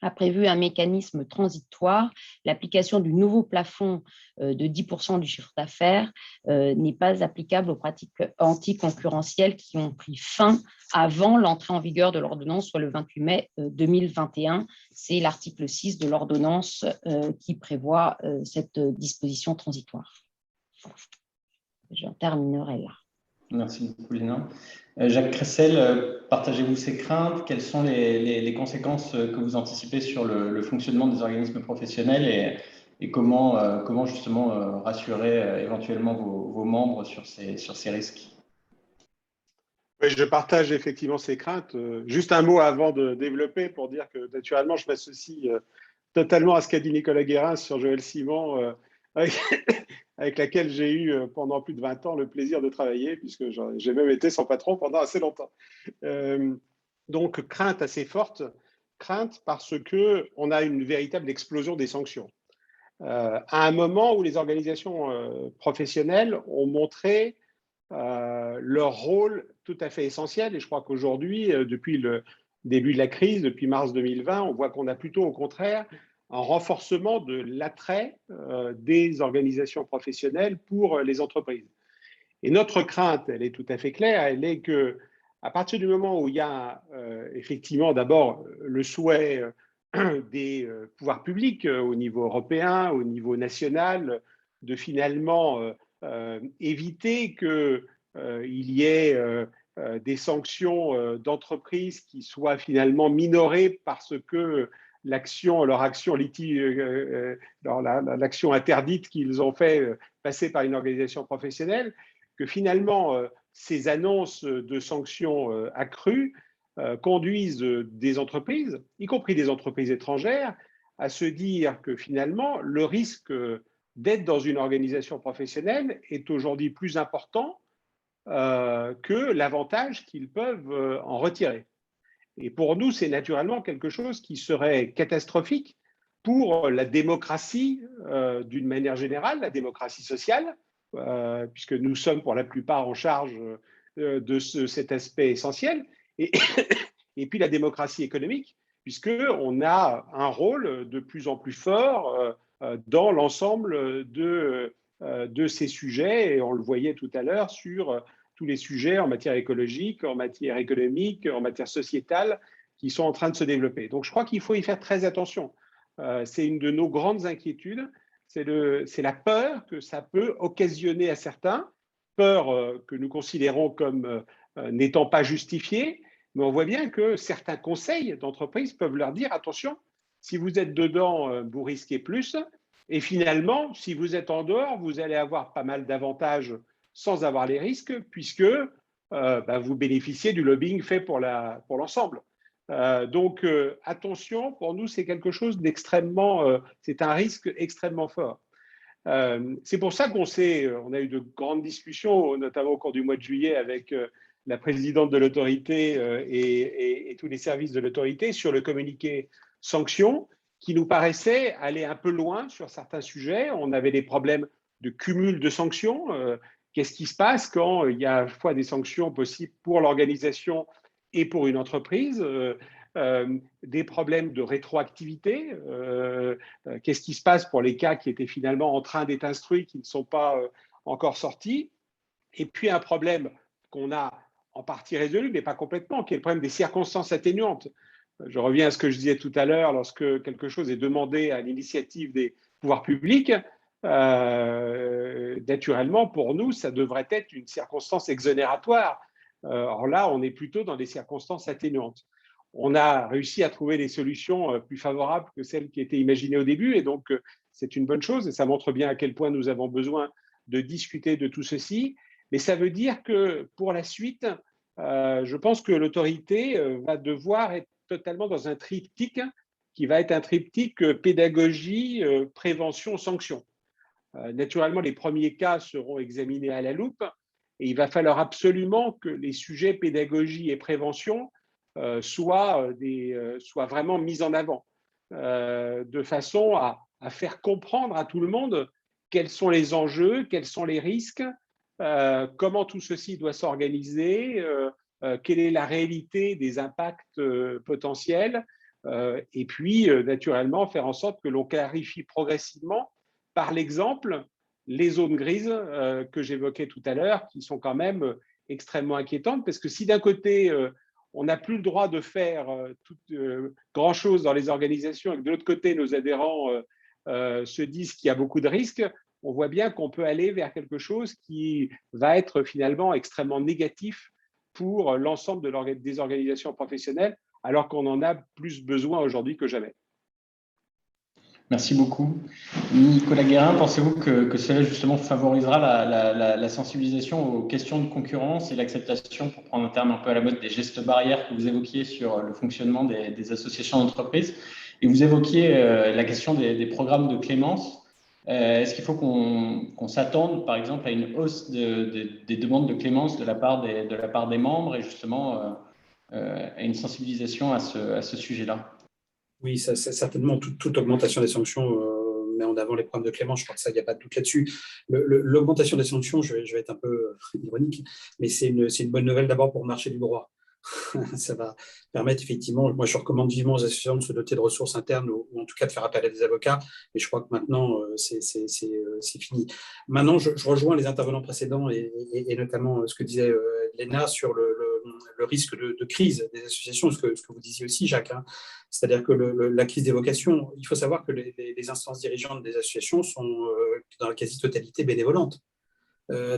a prévu un mécanisme transitoire. L'application du nouveau plafond de 10% du chiffre d'affaires n'est pas applicable aux pratiques anticoncurrentielles qui ont pris fin avant l'entrée en vigueur de l'ordonnance, soit le 28 mai 2021. C'est l'article 6 de l'ordonnance qui prévoit cette disposition transitoire. J'en terminerai là. Merci beaucoup, Lina. Jacques Cressel, partagez-vous ces craintes? Quelles sont les conséquences que vous anticipez sur le fonctionnement des organismes professionnels et comment justement rassurer éventuellement vos membres sur ces risques? Oui, je partage effectivement ces craintes. Juste un mot avant de développer pour dire que naturellement, je m'associe totalement à ce qu'a dit Nicolas Guérin sur Joëlle Simon, avec laquelle j'ai eu pendant plus de 20 ans le plaisir de travailler, puisque j'ai même été son patron pendant assez longtemps. Donc, crainte assez forte, crainte parce qu'on a une véritable explosion des sanctions. À un moment où les organisations professionnelles ont montré leur rôle tout à fait essentiel, et je crois qu'aujourd'hui, depuis le début de la crise, depuis mars 2020, on voit qu'on a plutôt au contraire un renforcement de l'attrait des organisations professionnelles pour les entreprises. Et notre crainte, elle est tout à fait claire, elle est que à partir du moment où il y a effectivement d'abord le souhait des pouvoirs publics au niveau européen, au niveau national, de finalement éviter qu'il y ait des sanctions d'entreprises qui soient finalement minorées parce que l'action interdite qu'ils ont fait passer par une organisation professionnelle, que finalement ces annonces de sanctions accrues conduisent des entreprises, y compris des entreprises étrangères, à se dire que finalement, le risque d'être dans une organisation professionnelle est aujourd'hui plus important que l'avantage qu'ils peuvent en retirer. Et pour nous, c'est naturellement quelque chose qui serait catastrophique pour la démocratie d'une manière générale, la démocratie sociale, puisque nous sommes pour la plupart en charge de cet aspect essentiel, et puis la démocratie économique, puisqu'on a un rôle de plus en plus fort dans l'ensemble de ces sujets, et on le voyait tout à l'heure sur tous les sujets en matière écologique, en matière économique, en matière sociétale, qui sont en train de se développer. Donc je crois qu'il faut y faire très attention. C'est une de nos grandes inquiétudes, c'est la peur que ça peut occasionner à certains, peur que nous considérons comme n'étant pas justifiée, mais on voit bien que certains conseils d'entreprise peuvent leur dire attention, si vous êtes dedans, vous risquez plus, et finalement, si vous êtes en dehors, vous allez avoir pas mal d'avantages sans avoir les risques, puisque vous bénéficiez du lobbying fait pour l'ensemble. Donc, attention, pour nous, c'est quelque chose d'extrêmement, c'est un risque extrêmement fort. C'est pour ça on a eu de grandes discussions, notamment au cours du mois de juillet, avec la présidente de l'autorité et tous les services de l'autorité sur le communiqué sanctions, qui nous paraissait aller un peu loin sur certains sujets. On avait des problèmes de cumul de sanctions. Qu'est-ce qui se passe quand il y a à la fois des sanctions possibles pour l'organisation et pour une entreprise, des problèmes de rétroactivité, qu'est-ce qui se passe pour les cas qui étaient finalement en train d'être instruits, qui ne sont pas encore sortis, et puis un problème qu'on a en partie résolu, mais pas complètement, qui est le problème des circonstances atténuantes. Je reviens à ce que je disais tout à l'heure, lorsque quelque chose est demandé à l'initiative des pouvoirs publics, naturellement, pour nous, ça devrait être une circonstance exonératoire. Or là, on est plutôt dans des circonstances atténuantes. On a réussi à trouver des solutions plus favorables que celles qui étaient imaginées au début, et donc c'est une bonne chose, et ça montre bien à quel point nous avons besoin de discuter de tout ceci. Mais ça veut dire que pour la suite, je pense que l'autorité va devoir être totalement dans un triptyque qui va être un triptyque pédagogie, prévention, sanction. Naturellement, les premiers cas seront examinés à la loupe, et il va falloir absolument que les sujets pédagogie et prévention soient vraiment mis en avant, de façon à faire comprendre à tout le monde quels sont les enjeux, quels sont les risques, comment tout ceci doit s'organiser, quelle est la réalité des impacts potentiels, et puis naturellement faire en sorte que l'on clarifie progressivement par l'exemple les zones grises que j'évoquais tout à l'heure, qui sont quand même extrêmement inquiétantes, parce que si d'un côté, on n'a plus le droit de faire grand-chose dans les organisations, et que de l'autre côté, nos adhérents se disent qu'il y a beaucoup de risques, on voit bien qu'on peut aller vers quelque chose qui va être finalement extrêmement négatif pour l'ensemble des organisations professionnelles, alors qu'on en a plus besoin aujourd'hui que jamais. Merci beaucoup. Nicolas Guérin, pensez-vous que cela justement favorisera la sensibilisation aux questions de concurrence et l'acceptation, pour prendre un terme un peu à la mode, des gestes barrières que vous évoquiez sur le fonctionnement des associations d'entreprise? Et vous évoquiez la question des programmes de clémence. Est-ce qu'il faut qu'on s'attende, par exemple, à une hausse des demandes de clémence de la part des membres et justement à une sensibilisation à ce sujet-là? Oui, c'est certainement toute augmentation des sanctions met en avant les problèmes de clémence. Je crois que ça, il n'y a pas de doute là-dessus. L'augmentation des sanctions, je vais être un peu ironique, mais c'est une bonne nouvelle d'abord pour le marché du droit. Ça va permettre effectivement, moi je recommande vivement aux associations de se doter de ressources internes ou en tout cas de faire appel à des avocats, mais je crois que maintenant c'est fini. Maintenant, je rejoins les intervenants précédents et notamment ce que disait Léna sur le risque de crise des associations, ce que vous disiez aussi, Jacques, hein. C'est-à-dire que la crise des vocations, il faut savoir que les instances dirigeantes des associations sont dans la quasi-totalité bénévolentes.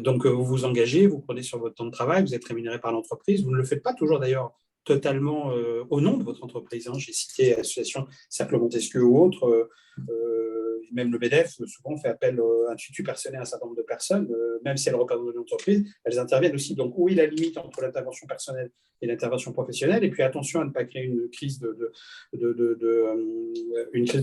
Donc, vous vous engagez, vous prenez sur votre temps de travail, vous êtes rémunéré par l'entreprise. Vous ne le faites pas toujours d'ailleurs totalement au nom de votre entreprise. J'ai cité l'association Cercle Montesquieu ou autre. Même le MEDEF, souvent, fait appel à un tutu personnel à un certain nombre de personnes, même si elles représentent une entreprise, elles interviennent aussi. Donc, où est la limite entre l'intervention personnelle et l'intervention professionnelle? Et puis, attention à ne pas créer une crise de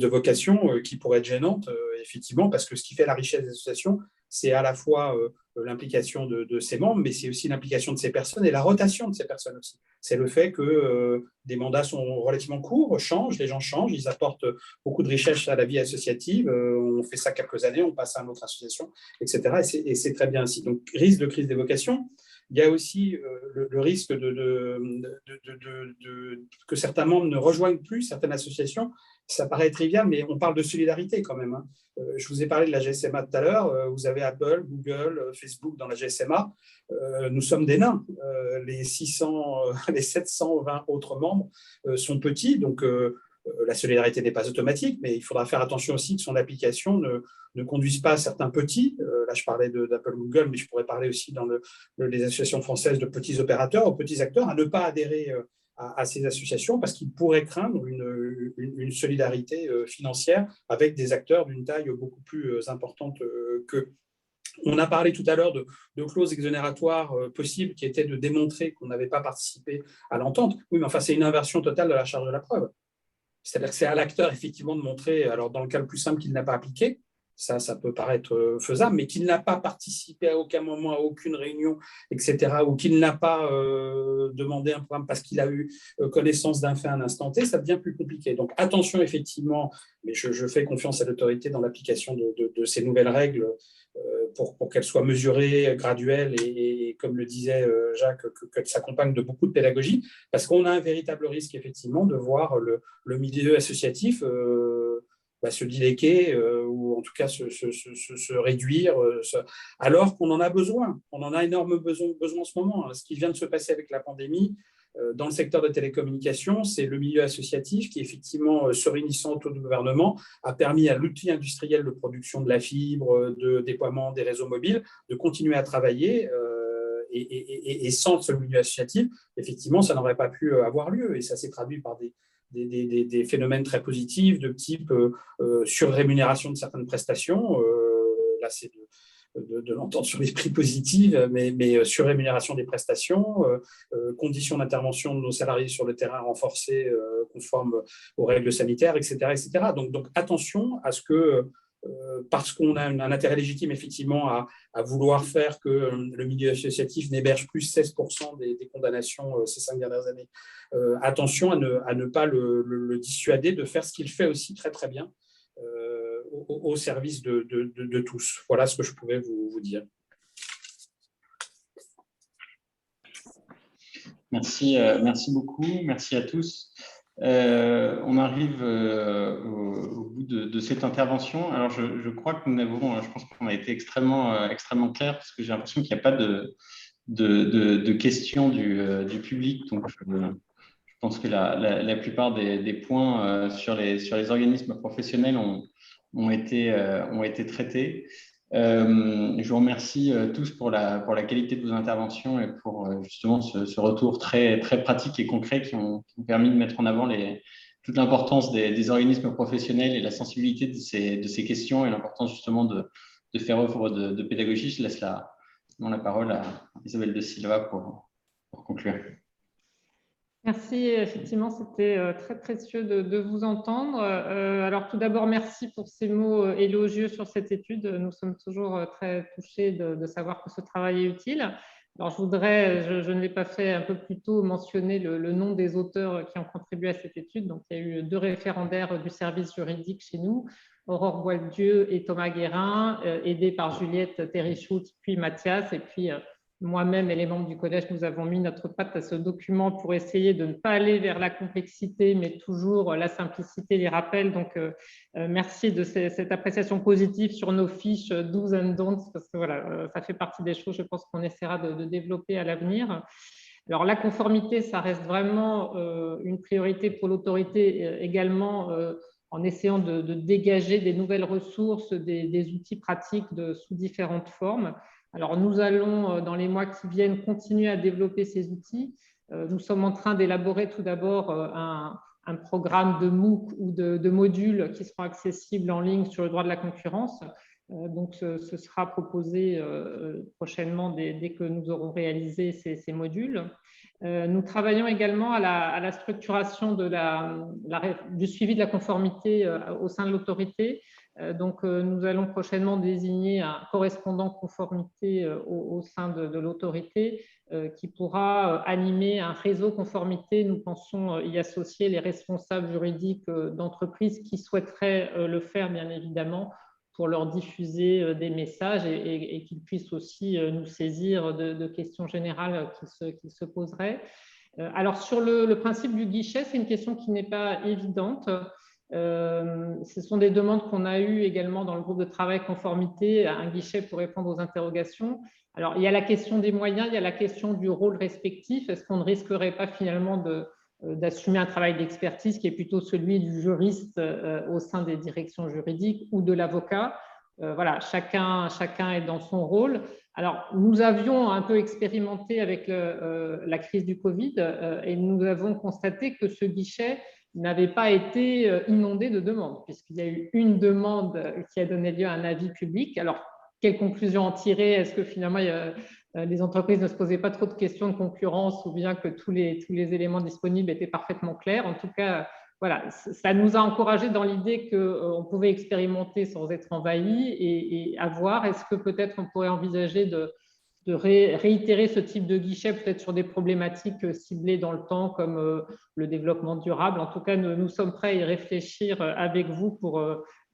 vocation qui pourrait être gênante, effectivement, parce que ce qui fait la richesse des associations, c'est à la fois l'implication de ses membres, mais c'est aussi l'implication de ces personnes et la rotation de ces personnes aussi. C'est le fait que des mandats sont relativement courts, changent, les gens changent, ils apportent beaucoup de richesse à la vie associative. On fait ça quelques années, on passe à une autre association, etc. Et c'est très bien ainsi. Donc, risque de crise des vocations. Il y a aussi le risque que certains membres ne rejoignent plus certaines associations. Ça paraît trivial, mais on parle de solidarité quand même. Je vous ai parlé de la GSMA tout à l'heure. Vous avez Apple, Google, Facebook dans la GSMA. Nous sommes des nains. Les 720 autres membres sont petits, donc la solidarité n'est pas automatique, mais il faudra faire attention aussi que son application ne conduise pas à certains petits. Là, je parlais d'Apple, Google, mais je pourrais parler aussi dans les associations françaises de petits opérateurs, aux petits acteurs, à ne pas adhérer à ces associations parce qu'ils pourraient craindre une solidarité financière avec des acteurs d'une taille beaucoup plus importante qu'eux. On a parlé tout à l'heure de clauses exonératoire possibles qui étaient de démontrer qu'on n'avait pas participé à l'entente. Oui, mais enfin, c'est une inversion totale de la charge de la preuve. C'est-à-dire que c'est à l'acteur, effectivement, de montrer, alors dans le cas le plus simple, qu'il n'a pas appliqué, ça peut paraître faisable, mais qu'il n'a pas participé à aucun moment, à aucune réunion, etc., ou qu'il n'a pas demandé un programme parce qu'il a eu connaissance d'un fait à un instant T, ça devient plus compliqué. Donc attention, effectivement, mais je fais confiance à l'autorité dans l'application de ces nouvelles règles pour qu'elles soient mesurées, graduelles, et comme le disait Jacques, qu'elles s'accompagnent de beaucoup de pédagogie, parce qu'on a un véritable risque, effectivement, de voir le milieu associatif se diléquer ou en tout cas se réduire, alors qu'on en a besoin. On en a énormément besoin en ce moment. Ce qui vient de se passer avec la pandémie, dans le secteur de télécommunications, c'est le milieu associatif qui, effectivement, se réunissant autour du gouvernement, a permis à l'outil industriel de production de la fibre, de déploiement des réseaux mobiles, de continuer à travailler. Et sans ce milieu associatif, effectivement, ça n'aurait pas pu avoir lieu. Et ça s'est traduit par des phénomènes très positifs de type surrémunération de certaines prestations. Là, c'est de l'entendre sur les prix positifs, mais surrémunération des prestations, conditions d'intervention de nos salariés sur le terrain renforcées, conformes aux règles sanitaires, etc. etc. Donc attention à ce que, parce qu'on a un intérêt légitime, effectivement, à vouloir faire que le milieu associatif n'héberge plus 16% des condamnations ces 5 dernières années. Attention à ne pas le dissuader de faire ce qu'il fait aussi très, très bien au service de tous. Voilà ce que je pouvais vous dire. Merci beaucoup. Merci à tous. On arrive au bout de cette intervention. Alors, je crois que je pense qu'on a été extrêmement clair parce que j'ai l'impression qu'il n'y a pas de questions du public. Donc, je pense que la plupart des points sur les organismes professionnels ont été traités. Je vous remercie tous pour la qualité de vos interventions et pour justement ce retour très, très pratique et concret qui ont permis de mettre en avant toute l'importance des organismes professionnels et la sensibilité de ces questions et l'importance justement de faire œuvre de pédagogie. Je laisse la parole à Isabelle de Silva pour conclure. Merci, effectivement, c'était très précieux de vous entendre. Alors tout d'abord, merci pour ces mots élogieux sur cette étude. Nous sommes toujours très touchés de savoir que ce travail est utile. Alors je ne l'ai pas fait un peu plus tôt, mentionner le nom des auteurs qui ont contribué à cette étude. Donc il y a eu 2 référendaires du service juridique chez nous, Aurore Boieldieu et Thomas Guérin, aidés par Juliette Terrichout, puis Mathias, et puis moi-même et les membres du collège, nous avons mis notre patte à ce document pour essayer de ne pas aller vers la complexité, mais toujours la simplicité, les rappels. Donc, merci de cette appréciation positive sur nos fiches do's and don'ts, parce que voilà, ça fait partie des choses, je pense, qu'on essaiera de développer à l'avenir. Alors, la conformité, ça reste vraiment une priorité pour l'autorité également, en essayant de dégager des nouvelles ressources, des outils pratiques sous différentes formes. Alors, nous allons, dans les mois qui viennent, continuer à développer ces outils. Nous sommes en train d'élaborer tout d'abord un programme de MOOC ou de modules qui seront accessibles en ligne sur le droit de la concurrence. Donc, ce sera proposé prochainement dès que nous aurons réalisé ces modules. Nous travaillons également à la structuration du suivi de la conformité au sein de l'autorité. Donc, nous allons prochainement désigner un correspondant conformité au sein de l'autorité qui pourra animer un réseau conformité. Nous pensons y associer les responsables juridiques d'entreprises qui souhaiteraient le faire, bien évidemment, pour leur diffuser des messages et qu'ils puissent aussi nous saisir de questions générales qu'ils se poseraient. Alors, sur le principe du guichet, c'est une question qui n'est pas évidente. Ce sont des demandes qu'on a eues également dans le groupe de travail conformité, un guichet pour répondre aux interrogations. Alors, il y a la question des moyens, il y a la question du rôle respectif. Est-ce qu'on ne risquerait pas finalement d'assumer un travail d'expertise qui est plutôt celui du juriste au sein des directions juridiques ou de l'avocat? Voilà, chacun est dans son rôle. Alors, nous avions un peu expérimenté avec la crise du Covid et nous avons constaté que ce guichet n'avait pas été inondé de demandes, puisqu'il y a eu une demande qui a donné lieu à un avis public. Alors, quelles conclusions en tirer? Est-ce que finalement, les entreprises ne se posaient pas trop de questions de concurrence ou bien que tous les éléments disponibles étaient parfaitement clairs? En tout cas, voilà, ça nous a encouragés dans l'idée qu'on pouvait expérimenter sans être envahi et à voir, est-ce que peut-être on pourrait envisager de réitérer ce type de guichet peut-être sur des problématiques ciblées dans le temps comme le développement durable. En tout cas, nous sommes prêts à y réfléchir avec vous pour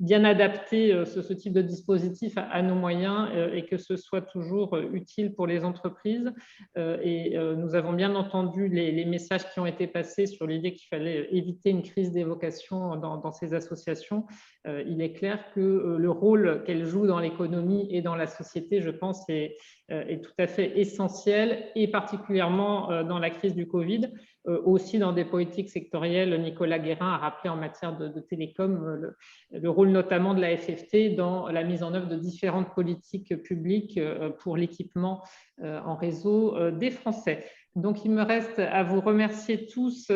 bien adapter ce type de dispositif à nos moyens et que ce soit toujours utile pour les entreprises. Et nous avons bien entendu les messages qui ont été passés sur l'idée qu'il fallait éviter une crise des vocations dans ces associations. Il est clair que le rôle qu'elles jouent dans l'économie et dans la société, je pense, est tout à fait essentiel, et particulièrement dans la crise du Covid, aussi dans des politiques sectorielles. Nicolas Guérin a rappelé en matière de télécom le rôle notamment de la FFT dans la mise en œuvre de différentes politiques publiques pour l'équipement en réseau des Français. Donc, il me reste à vous remercier tous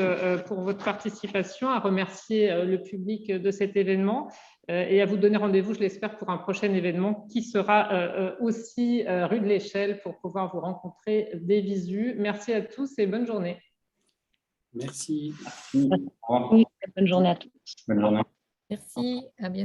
pour votre participation, à remercier le public de cet événement et à vous donner rendez-vous, je l'espère, pour un prochain événement qui sera aussi rue de l'Échelle pour pouvoir vous rencontrer des visus. Merci à tous et bonne journée. Merci. Bonne journée à tous. Bonne journée. Merci, à bientôt.